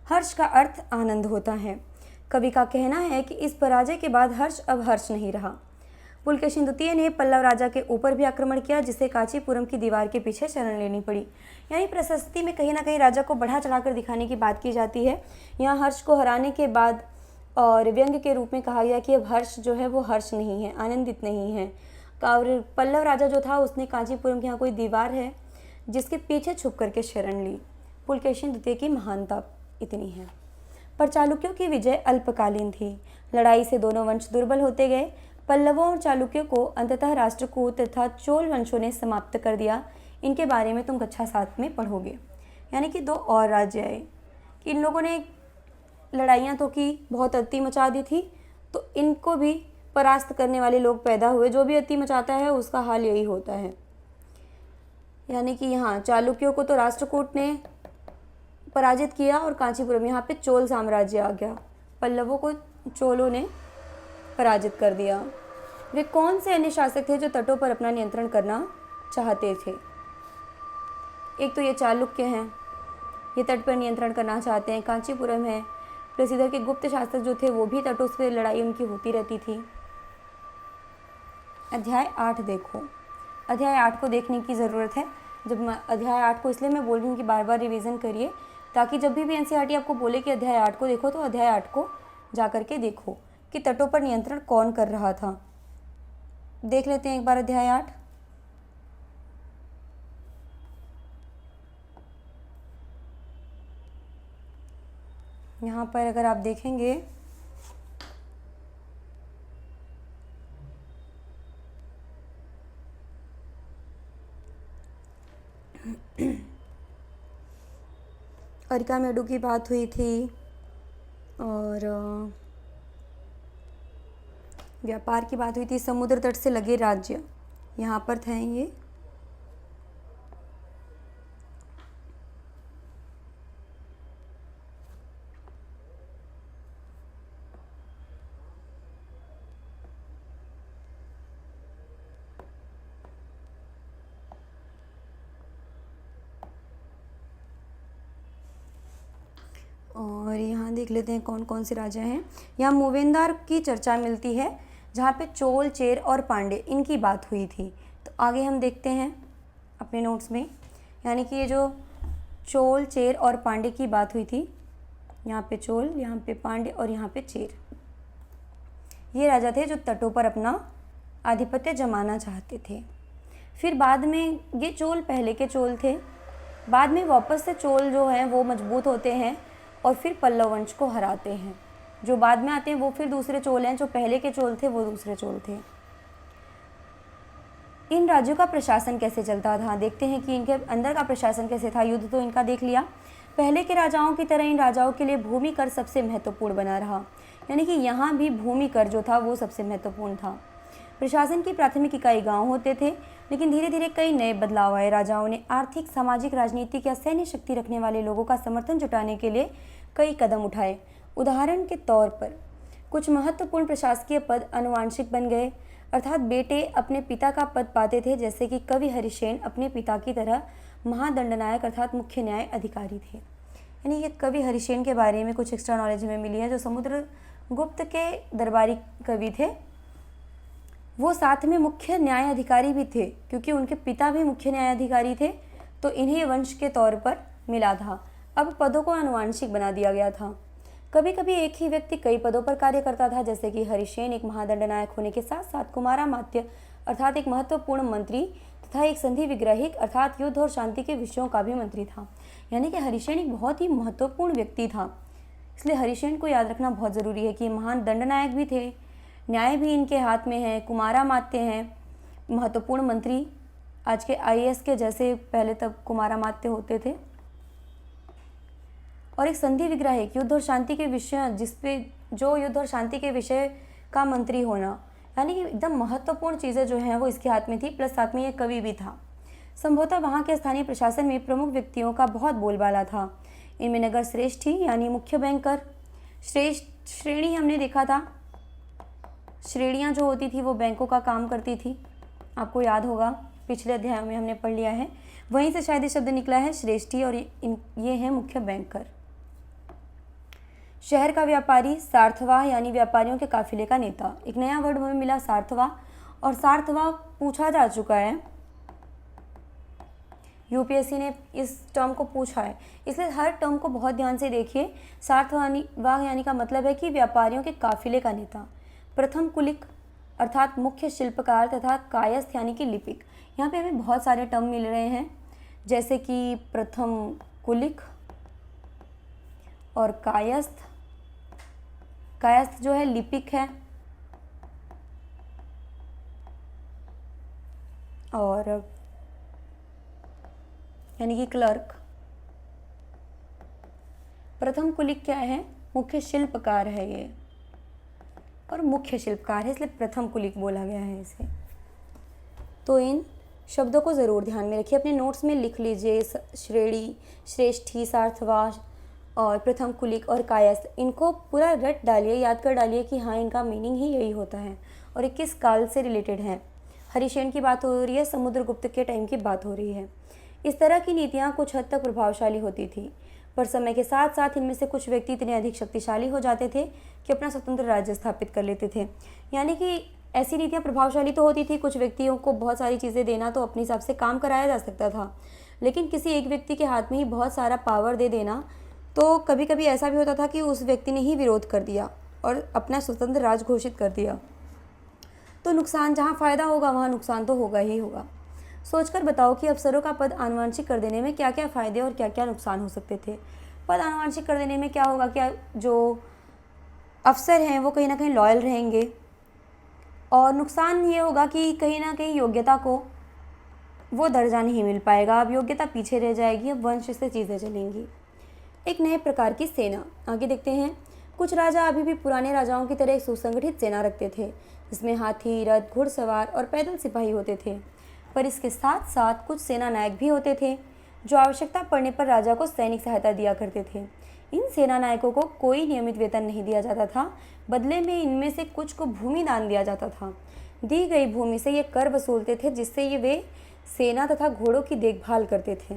हर्ष का अर्थ आनंद होता है। कवि का कहना है कि इस पराजय के बाद हर्ष अब हर्ष नहीं रहा। पुलकेशिन द्वितीय ने पल्लव राजा के ऊपर भी आक्रमण किया, जिसे कांचीपुरम की दीवार के पीछे शरण लेनी पड़ी। यानी प्रशस्ति में कहीं ना कहीं राजा को बढ़ा चढ़ाकर दिखाने की बात की जाती है। यहाँ हर्ष को हराने के बाद और व्यंग्य के रूप में कहा गया कि अब हर्ष जो है वो हर्ष नहीं है, आनंदित नहीं है। और पल्लव राजा जो था उसने कांचीपुरम के यहाँ कोई दीवार है जिसके पीछे छुप करके शरण ली। पुलकेशिन द्वितीय की महानता इतनी है। पर चालुक्यों की विजय अल्पकालीन थी। लड़ाई से दोनों वंश दुर्बल होते गए। पल्लवों और चालुक्यों को अंततः राष्ट्रकूट तथा चोल वंशों ने समाप्त कर दिया। इनके बारे में तुम कक्षा 7 में पढ़ोगे। यानी कि 2 और राज्य आए कि इन लोगों ने लड़ाइयाँ तो की, बहुत अति मचा दी थी, तो इनको भी परास्त करने वाले लोग पैदा हुए। जो भी अति मचाता है उसका हाल यही होता है। यानी कि यहाँ चालुक्यों को तो राष्ट्रकूट ने पराजित किया और कांचीपुरम, यहाँ पे चोल साम्राज्य आ गया। पल्लवों को चोलों ने पराजित कर दिया। वे कौन से अन्य शासक थे जो तटों पर अपना नियंत्रण करना चाहते थे? एक तो ये चालुक्य हैं, ये तट पर नियंत्रण करना चाहते हैं। कांचीपुरम है, प्लस इधर के गुप्त शासक जो थे वो भी तटों से लड़ाई उनकी होती रहती थी। अध्याय 8 देखो। अध्याय 8 को देखने की ज़रूरत है। जब मैं अध्याय 8 को इसलिए मैं बोल रही हूँ कि बार बार रिवीजन करिए, ताकि जब भी एनसीईआरटी आपको बोले कि अध्याय 8 को देखो तो अध्याय 8 को जा कर के देखो कि तटों पर नियंत्रण कौन कर रहा था। देख लेते हैं एक बार अध्याय 8। यहाँ पर अगर आप देखेंगे अरिकामेडू की बात हुई थी और व्यापार की बात हुई थी। समुद्र तट से लगे राज्य यहाँ पर थे ये। और यहाँ देख लेते हैं कौन कौन से राजा हैं। यहाँ मूवेंदार की चर्चा मिलती है, जहाँ पे चोल, चेर और पांडे इनकी बात हुई थी। तो आगे हम देखते हैं अपने नोट्स में, यानी कि ये जो चोल, चेर और पांडे की बात हुई थी, यहाँ पे चोल, यहाँ पे पांडे और यहाँ पे चेर, ये राजा थे जो तटों पर अपना आधिपत्य जमाना चाहते थे। फिर बाद में ये चोल पहले के चोल थे, बाद में वापस से चोल जो हैं वो मजबूत होते हैं और फिर पल्लव वंश को हराते हैं। जो बाद में आते हैं वो फिर दूसरे चोल हैं, जो पहले के चोल थे वो दूसरे चोल थे। इन राज्यों का प्रशासन कैसे चलता था, देखते हैं कि इनके अंदर का प्रशासन कैसे था। युद्ध तो इनका देख लिया। पहले के राजाओं की तरह इन राजाओं के लिए भूमि कर सबसे महत्वपूर्ण बना रहा, यानी कि यहाँ भी भूमि कर जो था वो सबसे महत्वपूर्ण था। प्रशासन की प्राथमिक इकाई गांव होते थे, लेकिन धीरे धीरे कई नए बदलाव आए। राजाओं ने आर्थिक, सामाजिक, राजनीतिक या सैन्य शक्ति रखने वाले लोगों का समर्थन जुटाने के लिए कई कदम उठाए। उदाहरण के तौर पर कुछ महत्वपूर्ण प्रशासकीय पद आनुवंशिक बन गए, अर्थात बेटे अपने पिता का पद पाते थे, जैसे कि कवि हरिसेन अपने पिता की तरह महादंडनायक अर्थात मुख्य न्याय अधिकारी थे। यानी ये कवि हरिसेन के बारे में कुछ एक्स्ट्रा नॉलेज हमें मिली है, जो समुद्रगुप्त के दरबारी कवि थे। वो साथ में मुख्य न्याय अधिकारी भी थे, क्योंकि उनके पिता भी मुख्य न्याय अधिकारी थे, तो इन्हें वंश के तौर पर मिला था। अब पदों को आनुवंशिक बना दिया गया था। कभी कभी एक ही व्यक्ति कई पदों पर कार्य करता था, जैसे कि हरिसेन एक महादंडनायक होने के साथ साथ कुमारामात्य अर्थात एक महत्वपूर्ण मंत्री तथा एक संधि विग्रहिक अर्थात युद्ध और शांति के विषयों का भी मंत्री था। यानी कि हरिसेन एक बहुत ही महत्वपूर्ण व्यक्ति था, इसलिए हरिसेन को याद रखना बहुत ज़रूरी है कि महान दंडनायक भी थे, न्याय भी इनके हाथ में है, कुमारामात्य हैं, महत्वपूर्ण मंत्री, आज के आईएएस के जैसे पहले तब कुमारामात्य होते थे, और एक संधि विग्रहिक युद्ध और शांति के विषय, जिसपे जो युद्ध और शांति के विषय का मंत्री होना, यानी कि एकदम महत्वपूर्ण चीज़ें जो हैं वो इसके हाथ में थी। प्लस साथ में ये कवि भी था। संभवतः वहाँ के स्थानीय प्रशासन में प्रमुख व्यक्तियों का बहुत बोलबाला था। इनमें नगर श्रेष्ठी यानी मुख्य बैंकर, श्रेष्ठ श्रेणी हमने देखा था, श्रेणियाँ जो होती थी वो बैंकों का काम करती थी, आपको याद होगा पिछले अध्याय में हमने पढ़ लिया है। वहीं से शायद ये शब्द निकला है श्रेष्ठी, और ये है मुख्य बैंकर। शहर का व्यापारी, सार्थवाह यानी व्यापारियों के काफिले का नेता। एक नया वर्ड हमें मिला सार्थवाह, और सार्थवाह पूछा जा चुका है, यूपीएससी ने इस टर्म को पूछा है, इसलिए हर टर्म को बहुत ध्यान से देखिए। सार्थवाह यानी का मतलब है कि व्यापारियों के काफिले का नेता। प्रथम कुलिक अर्थात मुख्य शिल्पकार तथा कायस्थ यानी कि लिपिक। यहाँ पे हमें बहुत सारे टर्म मिल रहे हैं, जैसे कि प्रथम कुलिक और कायस्थ। कायस्थ जो है लिपिक है, और यानी कि क्लर्क। प्रथम कुलिक क्या है, मुख्य शिल्पकार है ये, और मुख्य शिल्पकार है इसलिए प्रथम कुलिक बोला गया है इसे। तो इन शब्दों को ज़रूर ध्यान में रखिए, अपने नोट्स में लिख लीजिए। श्रेणी, श्रेष्ठी, सार्थवाह और प्रथम कुलिक और कायस्थ, इनको पूरा रट डालिए, याद कर डालिए कि हाँ इनका मीनिंग ही यही होता है और ये किस काल से रिलेटेड है। हरिसेन की बात हो रही है, समुद्रगुप्त के टाइम की बात हो रही है। इस तरह की नीतियाँ कुछ हद तक प्रभावशाली होती थी, पर समय के साथ साथ इनमें से कुछ व्यक्ति इतने अधिक शक्तिशाली हो जाते थे कि अपना स्वतंत्र राज्य स्थापित कर लेते थे। यानी कि ऐसी नीतियाँ प्रभावशाली तो होती थी, कुछ व्यक्तियों को बहुत सारी चीज़ें देना तो अपने हिसाब से काम कराया जा सकता था, लेकिन किसी एक व्यक्ति के हाथ में ही बहुत सारा पावर दे देना, तो कभी कभी ऐसा भी होता था कि उस व्यक्ति ने ही विरोध कर दिया और अपना स्वतंत्र राज घोषित कर दिया। तो नुकसान, जहाँ फ़ायदा होगा वहाँ नुकसान तो होगा ही होगा। सोचकर बताओ कि अफसरों का पद आनुवंशिक कर देने में क्या क्या फ़ायदे और क्या क्या नुकसान हो सकते थे। पद आनुवंशिक कर देने में क्या होगा, क्या जो अफसर हैं वो कहीं ना कहीं लॉयल रहेंगे, और नुकसान ये होगा कि कहीं ना कहीं योग्यता को वो दर्जा नहीं मिल पाएगा, अब योग्यता पीछे रह जाएगी, अब वंश से चीज़ें चलेंगी। एक नए प्रकार की सेना, आगे देखते हैं। कुछ राजा अभी भी पुराने राजाओं की तरह एक सुसंगठित सेना रखते थे, जिसमें हाथी, रथ, घुड़सवार और पैदल सिपाही होते थे, पर इसके साथ साथ कुछ सेना नायक भी होते थे जो आवश्यकता पड़ने पर राजा को सैनिक सहायता दिया करते थे। इन सेना नायकों को कोई नियमित वेतन नहीं दिया जाता था, बदले में इनमें से कुछ को भूमि दान दिया जाता था। दी गई भूमि से ये कर वसूलते थे, जिससे ये वे सेना तथा घोड़ों की देखभाल करते थे।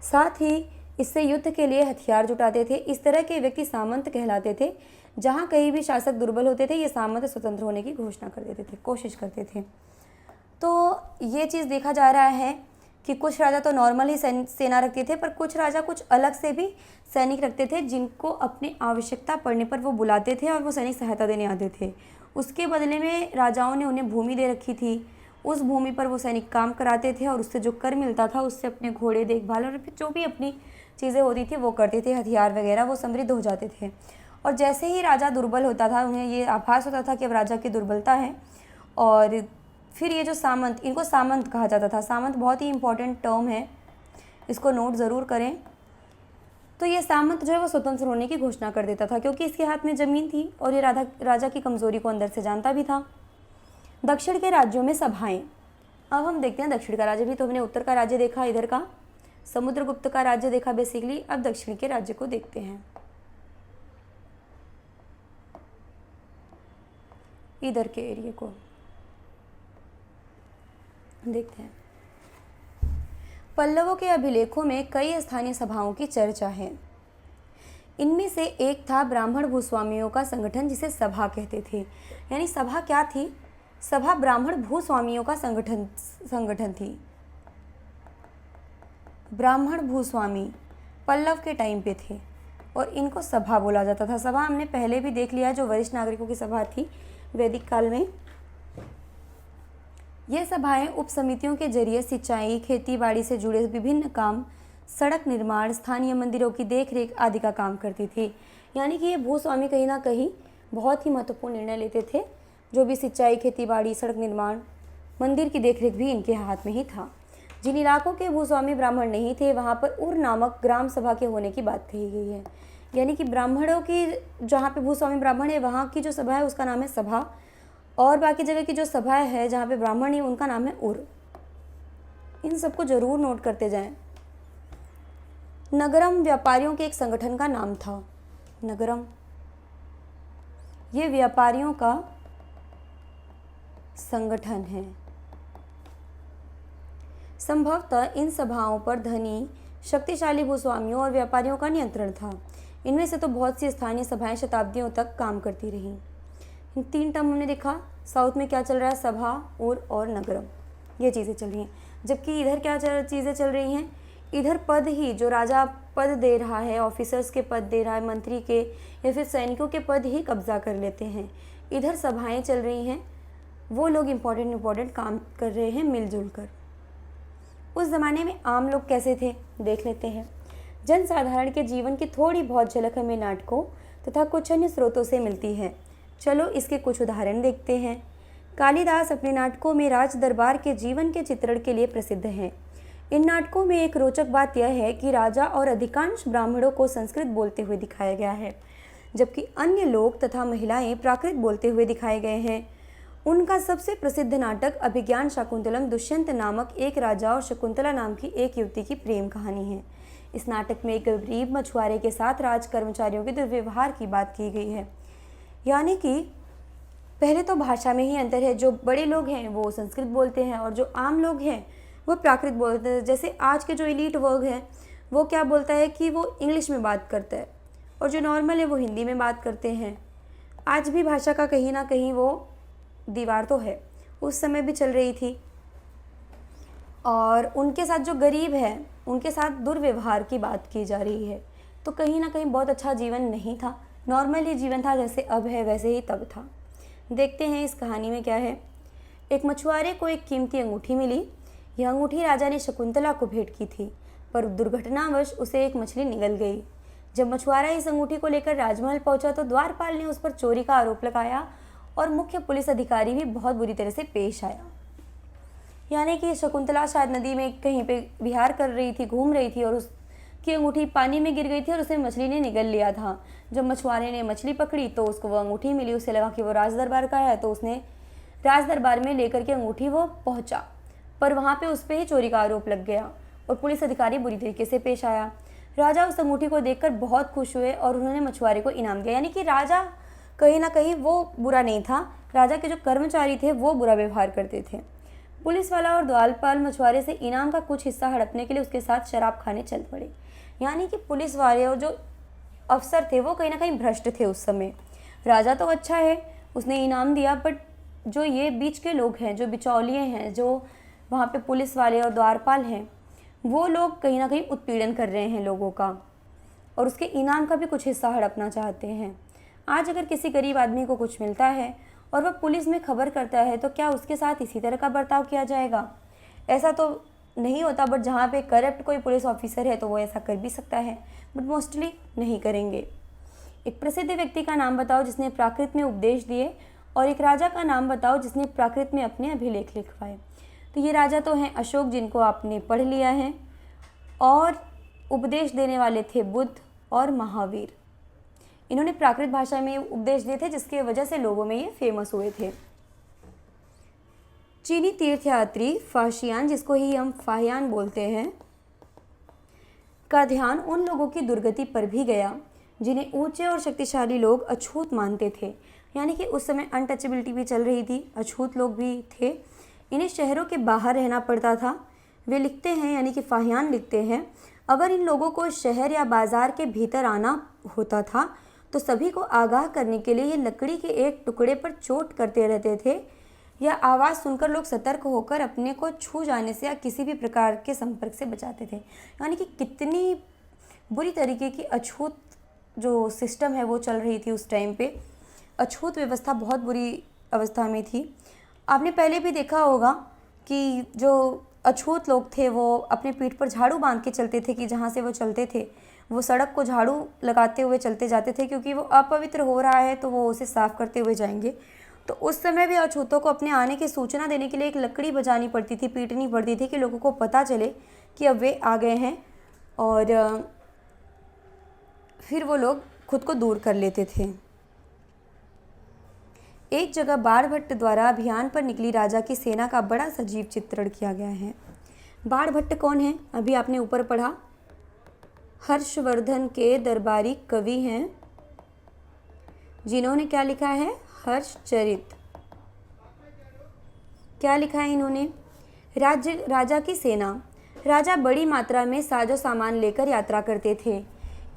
साथ ही इससे युद्ध के लिए हथियार जुटाते थे। इस तरह के व्यक्ति सामंत कहलाते थे। जहाँ कहीं भी शासक दुर्बल होते थे, ये सामंत स्वतंत्र होने की घोषणा कर देते थे, कोशिश करते थे। तो ये चीज़ देखा जा रहा है कि कुछ राजा तो नॉर्मल ही सेना रखते थे, पर कुछ राजा कुछ अलग से भी सैनिक रखते थे, जिनको अपनी आवश्यकता पड़ने पर वो बुलाते थे और वो सैनिक सहायता देने आते थे। उसके बदले में राजाओं ने उन्हें भूमि दे रखी थी, उस भूमि पर वो सैनिक काम कराते थे और उससे जो कर मिलता था उससे अपने घोड़े देखभाल और जो भी अपनी चीज़ें होती थी वो करते थे, हथियार वगैरह, वो समृद्ध हो जाते थे। और जैसे ही राजा दुर्बल होता था, उन्हें ये आभास होता था कि अब राजा की दुर्बलता है, और फिर ये जो सामंत, इनको सामंत कहा जाता था। सामंत बहुत ही इंपॉर्टेंट टर्म है, इसको नोट ज़रूर करें। तो ये सामंत जो है वो स्वतंत्र होने की घोषणा कर देता था, क्योंकि इसके हाथ में ज़मीन थी और ये राजा की कमज़ोरी को अंदर से जानता भी था। दक्षिण के राज्यों में सभाएं। अब हम देखते हैं दक्षिण का राज्य भी, तो हमने उत्तर का राज्य देखा, इधर का समुद्रगुप्त का राज्य देखा बेसिकली। अब दक्षिण के राज्य को देखते हैं, इधर के एरिया को देखते हैं। पल्लवों के अभिलेखों में कई स्थानीय सभाओं की चर्चा है। इनमें से एक था ब्राह्मण भूस्वामियों का संगठन, जिसे सभा कहते थे। यानी सभा क्या थी? सभा ब्राह्मण भूस्वामियों का संगठन थी। ब्राह्मण भूस्वामी पल्लव के टाइम पे थे और इनको सभा बोला जाता था। सभा हमने पहले भी देख लिया, जो वरिष्ठ नागरिकों की सभा थी वैदिक काल में। ये सभाएं उप समितियों के जरिए सिंचाई, खेती बाड़ी से जुड़े विभिन्न काम, सड़क निर्माण, स्थानीय मंदिरों की देखरेख आदि का काम करती थी। यानी कि ये भूस्वामी कहीं ना कहीं बहुत ही महत्वपूर्ण निर्णय लेते थे। जो भी सिंचाई, खेती बाड़ी, सड़क निर्माण, मंदिर की देखरेख भी इनके हाथ में ही था। जिन इलाकों के भूस्वामी ब्राह्मण नहीं थे, वहाँ पर उर नामक ग्राम सभा के होने की बात कही गई है। यानी कि ब्राह्मणों की, जहाँ पे भूस्वामी ब्राह्मण है, वहाँ की जो सभा है उसका नाम है सभा, और बाकी जगह की जो सभा है जहाँ पे ब्राह्मण है उनका नाम है उर। इन सबको जरूर नोट करते जाएं। नगरम व्यापारियों के एक संगठन का नाम था। नगरम, ये व्यापारियों का संगठन है। संभवतः इन सभाओं पर धनी, शक्तिशाली भूस्वामियों और व्यापारियों का नियंत्रण था। इनमें से तो बहुत सी स्थानीय सभाएं शताब्दियों तक काम करती रहीं। इन तीन टर्म हमने देखा। साउथ में क्या चल रहा है? सभा, उर और नगरम, ये चीज़ें चल रही हैं। जबकि इधर क्या चीज़ें चल रही हैं? इधर पद ही, जो राजा पद दे रहा है, ऑफिसर्स के पद दे रहा है, मंत्री के या फिर सैनिकों के पद ही कब्जा कर लेते हैं। इधर सभाएं चल रही हैं, वो लोग इम्पोर्टेंट काम कर रहे हैं मिलजुल कर। उस ज़माने में आम लोग कैसे थे देख लेते हैं। जनसाधारण के जीवन की थोड़ी बहुत झलक हमें नाटकों तथा कुछ अन्य स्रोतों से मिलती है। चलो इसके कुछ उदाहरण देखते हैं। कालिदास अपने नाटकों में राज दरबार के जीवन के चित्रण के लिए प्रसिद्ध हैं। इन नाटकों में एक रोचक बात यह है कि राजा और अधिकांश ब्राह्मणों को संस्कृत बोलते हुए दिखाया गया है, जबकि अन्य लोग तथा महिलाएं प्राकृत बोलते हुए दिखाए गए हैं। उनका सबसे प्रसिद्ध नाटक अभिज्ञान शाकुंतलम दुष्यंत नामक एक राजा और शकुंतला नाम की एक युवती की प्रेम कहानी है। इस नाटक में एक गरीब मछुआरे के साथ राज कर्मचारियों के दुर्व्यवहार की बात की गई है। यानी कि पहले तो भाषा में ही अंतर है। जो बड़े लोग हैं वो संस्कृत बोलते हैं और जो आम लोग हैं वो प्राकृत बोलते हैं। जैसे आज के जो एलीट वर्ग है वो क्या बोलता है कि वो इंग्लिश में बात करता है, और जो नॉर्मल है वो हिंदी में बात करते हैं। आज भी भाषा का कहीं ना कहीं वो दीवार तो है, उस समय भी चल रही थी। और उनके साथ जो गरीब है उनके साथ दुर्व्यवहार की बात की जा रही है। तो कहीं ना कहीं बहुत अच्छा जीवन नहीं था, नॉर्मल ही जीवन था, जैसे अब है वैसे ही तब था। देखते हैं इस कहानी में क्या है। एक मछुआरे को एक कीमती अंगूठी मिली। यह अंगूठी राजा ने शकुंतला को भेंट की थी, पर दुर्घटनावश उसे एक मछली निगल गई। जब मछुआरा इस अंगूठी को लेकर राजमहल पहुंचा तो द्वारपाल ने उस पर चोरी का आरोप लगाया और मुख्य पुलिस अधिकारी भी बहुत बुरी तरह से पेश आया। यानी कि शकुंतला शायद नदी में कहीं पे विहार कर रही थी, घूम रही थी, और उसकी अंगूठी पानी में गिर गई थी और उसे मछली ने निगल लिया था। जब मछुआरे ने मछली पकड़ी तो उसको वो अंगूठी मिली। उसे लगा कि वो राज दरबार का है, तो उसने राज दरबार में लेकर के अंगूठी वो पहुंचा, पर वहाँ पे उस पर ही चोरी का आरोप लग गया और पुलिस अधिकारी बुरी तरीके से पेश आया। राजा उस अंगूठी को देखकर बहुत खुश हुए और उन्होंने मछुआरे को इनाम दिया। यानी कि राजा कहीं ना कहीं वो बुरा नहीं था, राजा के जो कर्मचारी थे वो बुरा व्यवहार करते थे। पुलिस वाला और द्वारपाल मछुआरे से इनाम का कुछ हिस्सा हड़पने के लिए उसके साथ शराब खाने चल पड़े। यानी कि पुलिस वाले और जो अफसर थे वो कहीं ना कहीं भ्रष्ट थे उस समय। राजा तो अच्छा है, उसने इनाम दिया, बट जो ये बीच के लोग हैं, जो बिचौलिए हैं, जो वहाँ पे पुलिस वाले और द्वारपाल हैं, वो लोग कहीं ना कहीं उत्पीड़न कर रहे हैं लोगों का और उसके इनाम का भी कुछ हिस्सा हड़पना चाहते हैं। आज अगर किसी गरीब आदमी को कुछ मिलता है और वह पुलिस में खबर करता है तो क्या उसके साथ इसी तरह का बर्ताव किया जाएगा? ऐसा तो नहीं होता, बट जहाँ पे करप्ट कोई पुलिस ऑफिसर है तो वो ऐसा कर भी सकता है, बट मोस्टली नहीं करेंगे। एक प्रसिद्ध व्यक्ति का नाम बताओ जिसने प्राकृत में उपदेश दिए, और एक राजा का नाम बताओ जिसने प्राकृत में अपने अभिलेख लिखवाए। तो ये राजा तो हैं अशोक, जिनको आपने पढ़ लिया है, और उपदेश देने वाले थे बुद्ध और महावीर। इन्होंने प्राकृत भाषा में उपदेश दिए थे, जिसकी वजह से लोगों में ये फेमस हुए थे। चीनी तीर्थयात्री फाशियान, जिसको ही हम फाहियान बोलते हैं, का ध्यान उन लोगों की दुर्गति पर भी गया जिन्हें ऊंचे और शक्तिशाली लोग अछूत मानते थे। यानी कि उस समय अनटचेबिलिटी भी चल रही थी, अछूत लोग भी थे, इन्हें शहरों के बाहर रहना पड़ता था। वे लिखते हैं, यानी कि फाहियान लिखते हैं, अगर इन लोगों को शहर या बाजार के भीतर आना होता था तो सभी को आगाह करने के लिए ये लकड़ी के एक टुकड़े पर चोट करते रहते थे, या आवाज़ सुनकर लोग सतर्क होकर अपने को छू जाने से या किसी भी प्रकार के संपर्क से बचाते थे। यानी कि कितनी बुरी तरीके की अछूत जो सिस्टम है वो चल रही थी उस टाइम पे। अछूत व्यवस्था बहुत बुरी अवस्था में थी। आपने पहले भी देखा होगा कि जो अछूत लोग थे वो अपने पीठ पर झाड़ू बांध के चलते थे, कि जहाँ से वो चलते थे वो सड़क को झाड़ू लगाते हुए चलते जाते थे, क्योंकि वो अपवित्र हो रहा है तो वो उसे साफ करते हुए जाएंगे। तो उस समय भी अछूतों को अपने आने की सूचना देने के लिए एक लकड़ी बजानी पड़ती थी, पीटनी पड़ती थी, कि लोगों को पता चले कि अब वे आ गए हैं, और फिर वो लोग खुद को दूर कर लेते थे। एक जगह बाणभट्ट द्वारा अभियान पर निकली राजा की सेना का बड़ा सजीव चित्रण किया गया है। बाणभट्ट कौन है? अभी आपने ऊपर पढ़ा, हर्षवर्धन के दरबारी कवि हैं, जिन्होंने क्या लिखा है? हर्षचरित। क्या लिखा है इन्होंने? राजा की सेना। राजा बड़ी मात्रा में साजो सामान लेकर यात्रा करते थे।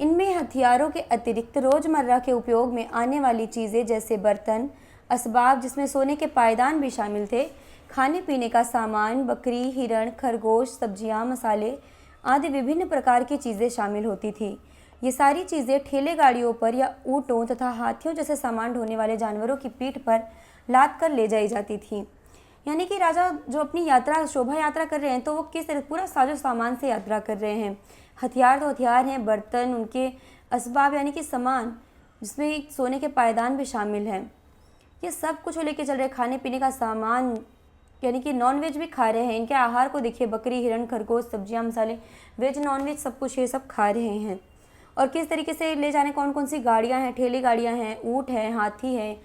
इनमें हथियारों के अतिरिक्त रोजमर्रा के उपयोग में आने वाली चीज़ें जैसे बर्तन, असबाब, जिसमें सोने के पायदान भी शामिल थे, खाने पीने का सामान, बकरी, हिरण, खरगोश, सब्जियां, मसाले आदि विभिन्न प्रकार की चीज़ें शामिल होती थी। ये सारी चीज़ें ठेले गाड़ियों पर या ऊँटों तथा हाथियों जैसे सामान ढोने वाले जानवरों की पीठ पर लाद कर ले जाई जाती थी। यानी कि राजा जो अपनी यात्रा, शोभा यात्रा कर रहे हैं, तो वो किस तरह पूरा साजो सामान से यात्रा कर रहे हैं। हथियार तो हथियार हैं, बर्तन, उनके असबाब यानी कि सामान, जिसमें सोने के पायदान भी शामिल हैं, ये सब कुछ वो लेके चल रहे हैं। खाने पीने का सामान, यानी कि नॉन वेज भी खा रहे हैं। इनके आहार को देखिए, बकरी, हिरण, खरगोश, सब्जियां, मसाले, वेज नॉन वेज सब कुछ ये सब खा रहे हैं। और किस तरीके से ले जाने, कौन कौन सी गाड़ियाँ हैं, ठेली गाड़ियाँ हैं, ऊँट हैं, हाथी हैं,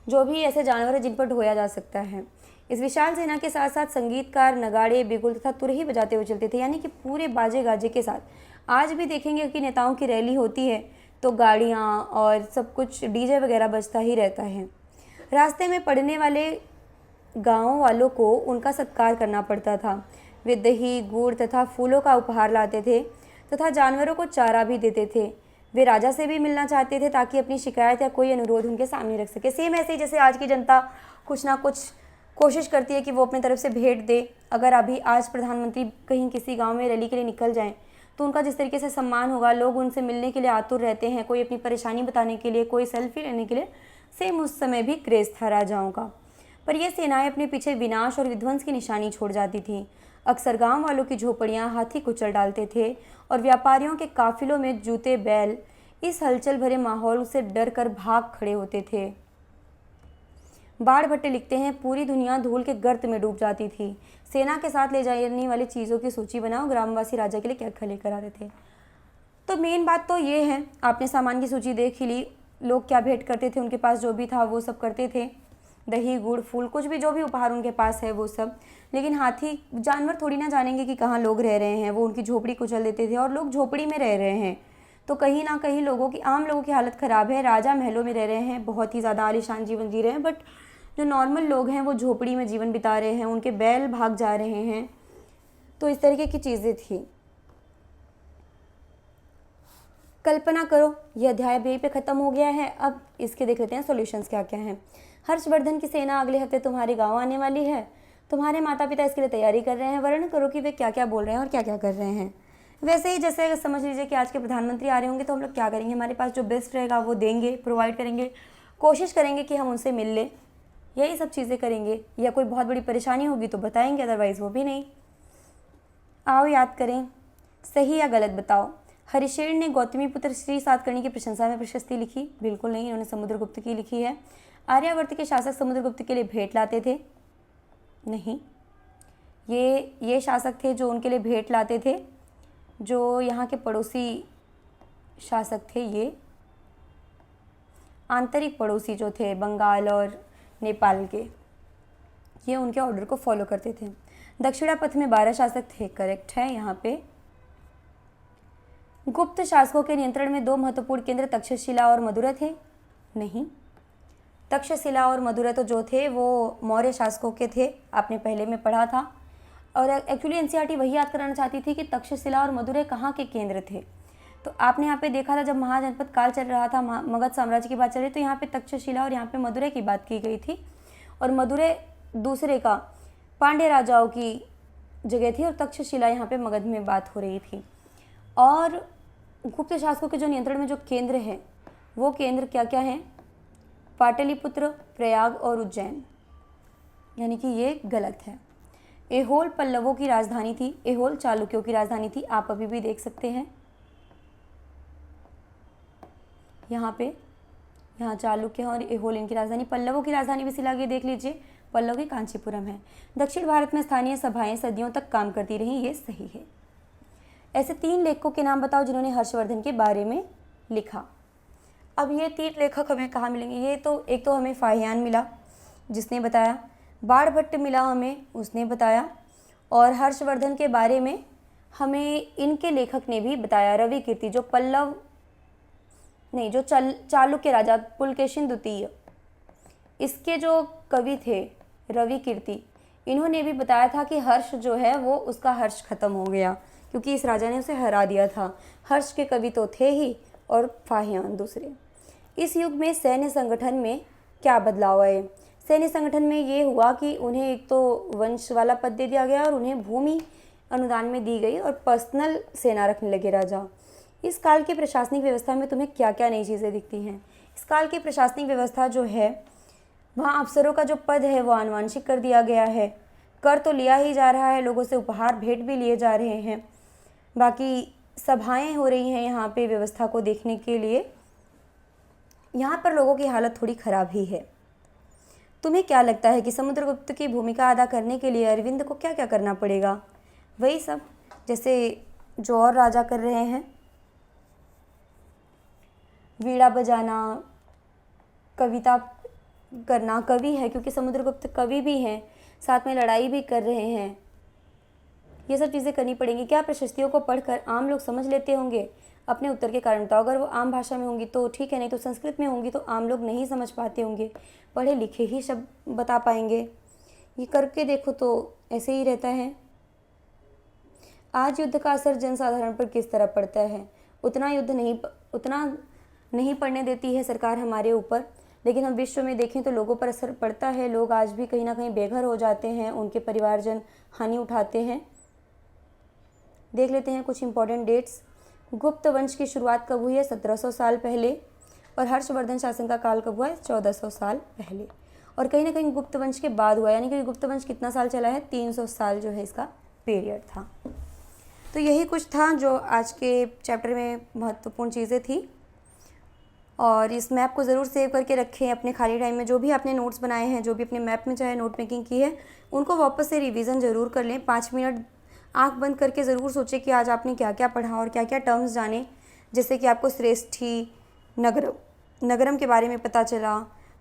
जो भी ऐसे जानवर हैं जिन पर ढोया जा सकता है। इस विशाल सेना के साथ साथ संगीतकार नगाड़े, बिगुल तथा तुरही बजाते हुए चलते थे, यानी कि पूरे बाजे गाजे के साथ। आज भी देखेंगे कि नेताओं की रैली होती है तो गाड़ियाँ और सब कुछ डीजे वगैरह बजता ही रहता है। रास्ते में पड़ने वाले गाँव वालों को उनका सत्कार करना पड़ता था। वे दही, गुड़ तथा फूलों का उपहार लाते थे तथा जानवरों को चारा भी देते थे। वे राजा से भी मिलना चाहते थे ताकि अपनी शिकायत या कोई अनुरोध उनके सामने रख सके। सेम ऐसे ही जैसे आज की जनता कुछ ना कुछ कोशिश करती है कि वो अपनी तरफ से भेंट दे। अगर अभी आज प्रधानमंत्री कहीं किसी गांव में रैली के लिए निकल जाएं तो उनका जिस तरीके से सम्मान होगा, लोग उनसे मिलने के लिए आतुर रहते हैं, कोई अपनी परेशानी बताने के लिए, कोई सेल्फी लेने के लिए, सेम उस समय भी क्रेज़ था राजाओं का। पर ये सेनाएं अपने पीछे विनाश और विध्वंस की निशानी छोड़ जाती थीं। अक्सर गांव वालों की झोपड़ियां हाथी कुचल डालते थे और व्यापारियों के काफिलों में जूते बैल इस हलचल भरे माहौल से डर कर भाग खड़े होते थे। बाढ़ भट्टे लिखते हैं, पूरी दुनिया धूल के गर्त में डूब जाती थी। सेना के साथ ले जाने वाली चीज़ों की सूची बनाओ, ग्रामवासी राजा के लिए क्या क्या लेकर आ रहे थे। तो मेन बात तो ये है, आपने सामान की सूची देख ही ली, लोग क्या भेंट करते थे, उनके पास जो भी था वो सब करते थे, दही गुड़ फूल कुछ भी जो भी उपहार उनके पास है वो सब। लेकिन हाथी जानवर थोड़ी ना जानेंगे कि कहाँ लोग रह रहे हैं, वो उनकी झोपड़ी कुचल देते थे और लोग झोपड़ी में रह रहे हैं। तो कहीं ना कहीं आम लोगों की हालत ख़राब है। राजा महलों में रह रहे हैं, बहुत ही ज़्यादा आलीशान जीवन जी रहे हैं, बट जो नॉर्मल लोग हैं वो झोपड़ी में जीवन बिता रहे हैं, उनके बैल भाग जा रहे हैं। तो इस तरीके की चीज़ें थी। कल्पना करो, यह अध्याय यहीं पे ख़त्म हो गया है। अब इसके देख लेते हैं सॉल्यूशंस क्या क्या हैं। हर्षवर्धन की सेना अगले हफ्ते तुम्हारे गांव आने वाली है। तुम्हारे माता पिता इसके लिए तैयारी कर रहे हैं। वर्णन करो कि वे क्या क्या बोल रहे हैं और क्या क्या कर रहे हैं। वैसे ही जैसे समझ लीजिए कि आज के प्रधानमंत्री आ रहे होंगे तो हम लोग क्या करेंगे, हमारे पास जो बेस्ट रहेगा वो देंगे, प्रोवाइड करेंगे, कोशिश करेंगे कि हम उनसे मिल लें, यही सब चीज़ें करेंगे। या कोई बहुत बड़ी परेशानी होगी तो बताएंगे, अदरवाइज़ वो भी नहीं। आओ याद करें, सही या गलत बताओ। हरिशेन ने गौतमी पुत्र श्री सातकर्णी की प्रशंसा में प्रशस्ति लिखी। बिल्कुल नहीं, इन्होंने समुद्रगुप्त की लिखी है। आर्यावर्त के शासक समुद्रगुप्त के लिए भेंट लाते थे। नहीं, ये शासक थे जो उनके लिए भेंट लाते थे। जो यहाँ के पड़ोसी शासक थे, ये आंतरिक पड़ोसी जो थे बंगाल और नेपाल के, ये उनके ऑर्डर को फॉलो करते थे। दक्षिणापथ में 12 शासक थे, करेक्ट है यहाँ पे। गुप्त शासकों के नियंत्रण में 2 महत्वपूर्ण केंद्र तक्षशिला और मदुरै थे। नहीं, तक्षशिला और मदुरै तो जो थे वो मौर्य शासकों के थे, आपने पहले में पढ़ा था। और एक्चुअली एनसीईआरटी वही याद कराना चाहती थी कि तक्षशिला और मदुरै कहाँ के केंद्र थे। तो आपने यहाँ पे देखा था जब महाजनपद काल चल रहा था, मगध साम्राज्य की बात चल रही, तो यहाँ पे तक्षशिला और यहाँ पे मदुरै की बात की गई थी। और मदुरै दूसरे का पांड्य राजाओं की जगह थी और तक्षशिला यहाँ पे मगध में बात हो रही थी। और गुप्त शासकों के जो नियंत्रण में जो केंद्र हैं वो केंद्र क्या क्या हैं, पाटलिपुत्र, प्रयाग और उज्जैन, यानी कि ये गलत है। एहोल पल्लवों की राजधानी थी, एहोल चालुक्यों की राजधानी थी, आप अभी भी देख सकते हैं यहाँ पे, यहाँ चालुक्य और एहोल इनकी राजधानी। पल्लवों की राजधानी भी सिला के देख लीजिए, पल्लव की कांचीपुरम है। दक्षिण भारत में स्थानीय सभाएं सदियों तक काम करती रहीं, ये सही है। ऐसे 3 लेखकों के नाम बताओ जिन्होंने हर्षवर्धन के बारे में लिखा। अब ये 3 लेखक हमें कहाँ मिलेंगे, ये तो एक तो हमें फाहियान मिला जिसने बताया, बाणभट्ट मिला हमें, उसने बताया, और हर्षवर्धन के बारे में हमें इनके लेखक ने भी बताया, रवि कीर्ति, जो पल्लव नहीं जो चालुक्य राजा पुलकेशिन द्वितीय, इसके जो कवि थे रवि कीर्ति, इन्होंने भी बताया था कि हर्ष जो है वो उसका हर्ष खत्म हो गया क्योंकि इस राजा ने उसे हरा दिया था। हर्ष के कवि तो थे ही और फाहियान दूसरे। इस युग में सैन्य संगठन में क्या बदलाव आए। सैन्य संगठन में ये हुआ कि उन्हें एक तो वंश वाला पद दे दिया गया और उन्हें भूमि अनुदान में दी गई और पर्सनल सेना रखने लगे राजा। इस काल की प्रशासनिक व्यवस्था में तुम्हें क्या क्या नई चीज़ें दिखती हैं। इस काल की प्रशासनिक व्यवस्था जो है वहाँ अफसरों का जो पद है वो आनुवांशिक कर दिया गया है। कर तो लिया ही जा रहा है, लोगों से उपहार भेंट भी लिए जा रहे हैं, बाकी सभाएं हो रही हैं यहाँ पे व्यवस्था को देखने के लिए। यहाँ पर लोगों की हालत थोड़ी ख़राब ही है। तुम्हें क्या लगता है कि समुद्रगुप्त की भूमिका अदा करने के लिए अरविंद को क्या क्या करना पड़ेगा। वही सब जैसे जो और राजा कर रहे हैं, वीणा बजाना, कविता करना, कवि है क्योंकि समुद्रगुप्त कवि भी हैं, साथ में लड़ाई भी कर रहे हैं, ये सब चीज़ें करनी पड़ेंगी। क्या प्रशस्तियों को पढ़कर आम लोग समझ लेते होंगे। अपने उत्तर के कारण बताओ। अगर वो आम भाषा में होंगी तो ठीक है, नहीं तो संस्कृत में होंगी तो आम लोग नहीं समझ पाते होंगे, पढ़े लिखे ही शब्द बता पाएंगे। ये करके देखो तो ऐसे ही रहता है। आज युद्ध का असर जनसाधारण पर किस तरह पड़ता है। उतना युद्ध नहीं उतना नहीं पढ़ने देती है सरकार हमारे ऊपर, लेकिन हम विश्व में देखें तो लोगों पर असर पड़ता है। लोग आज भी कहीं ना कहीं बेघर हो जाते हैं, उनके परिवारजन हानि उठाते हैं। देख लेते हैं कुछ इंपॉर्टेंट डेट्स। गुप्त वंश की शुरुआत कब हुई है? 1700 साल पहले। और हर्षवर्धन शासन का काल कब हुआ है? 1400 साल पहले। और कहीं ना कहीं गुप्त वंश के बाद हुआ, यानी कि गुप्त वंश कितना साल चला है? 300 साल जो है इसका पीरियड था। तो यही कुछ था जो आज के चैप्टर में महत्वपूर्ण चीज़ें थी। और इस मैप को ज़रूर सेव करके रखें अपने खाली टाइम में। जो भी आपने नोट्स बनाए हैं, जो भी अपने मैप में चाहे नोट मेकिंग की है, उनको वापस से रिवीजन ज़रूर कर लें। 5 मिनट आंख बंद करके ज़रूर सोचें कि आज आपने क्या क्या पढ़ा और क्या क्या टर्म्स जाने, जैसे कि आपको श्रेष्ठी, नगरम के बारे में पता चला,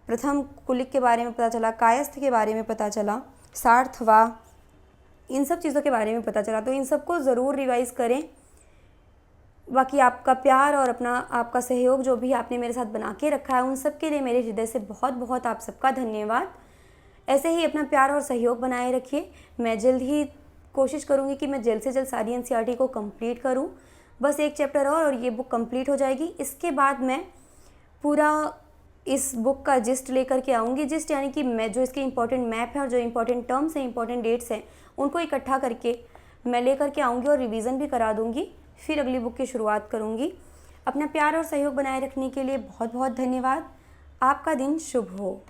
प्रथम कुलिक के बारे में पता चला, कायस्थ के बारे में पता चला, सार्थवा, इन सब चीज़ों के बारे में पता चला। तो इन सबको ज़रूर रिवाइज़ करें। बाकी आपका प्यार और आपका सहयोग जो भी आपने मेरे साथ बना के रखा है, उन सब के लिए मेरे हृदय से बहुत बहुत आप सबका धन्यवाद। ऐसे ही अपना प्यार और सहयोग बनाए रखिए। मैं जल्द ही कोशिश करूँगी कि मैं जल्द से जल्द सारी एनसीईआरटी को कंप्लीट करूँ। बस एक चैप्टर और ये बुक कंप्लीट हो जाएगी। इसके बाद मैं पूरा इस बुक का जिस्ट लेकर के आऊँगी। जिस्ट यानी कि मैं जो इसके इंपॉर्टेंट मैप है और जो इंपॉर्टेंट टर्म्स हैं, इंपॉर्टेंट डेट्स हैं, उनको इकट्ठा करके मैं लेकर के आऊँगी और रिवीजन भी करा दूँगी। फिर अगली बुक की शुरुआत करूँगी। अपना प्यार और सहयोग बनाए रखने के लिए बहुत बहुत धन्यवाद। आपका दिन शुभ हो।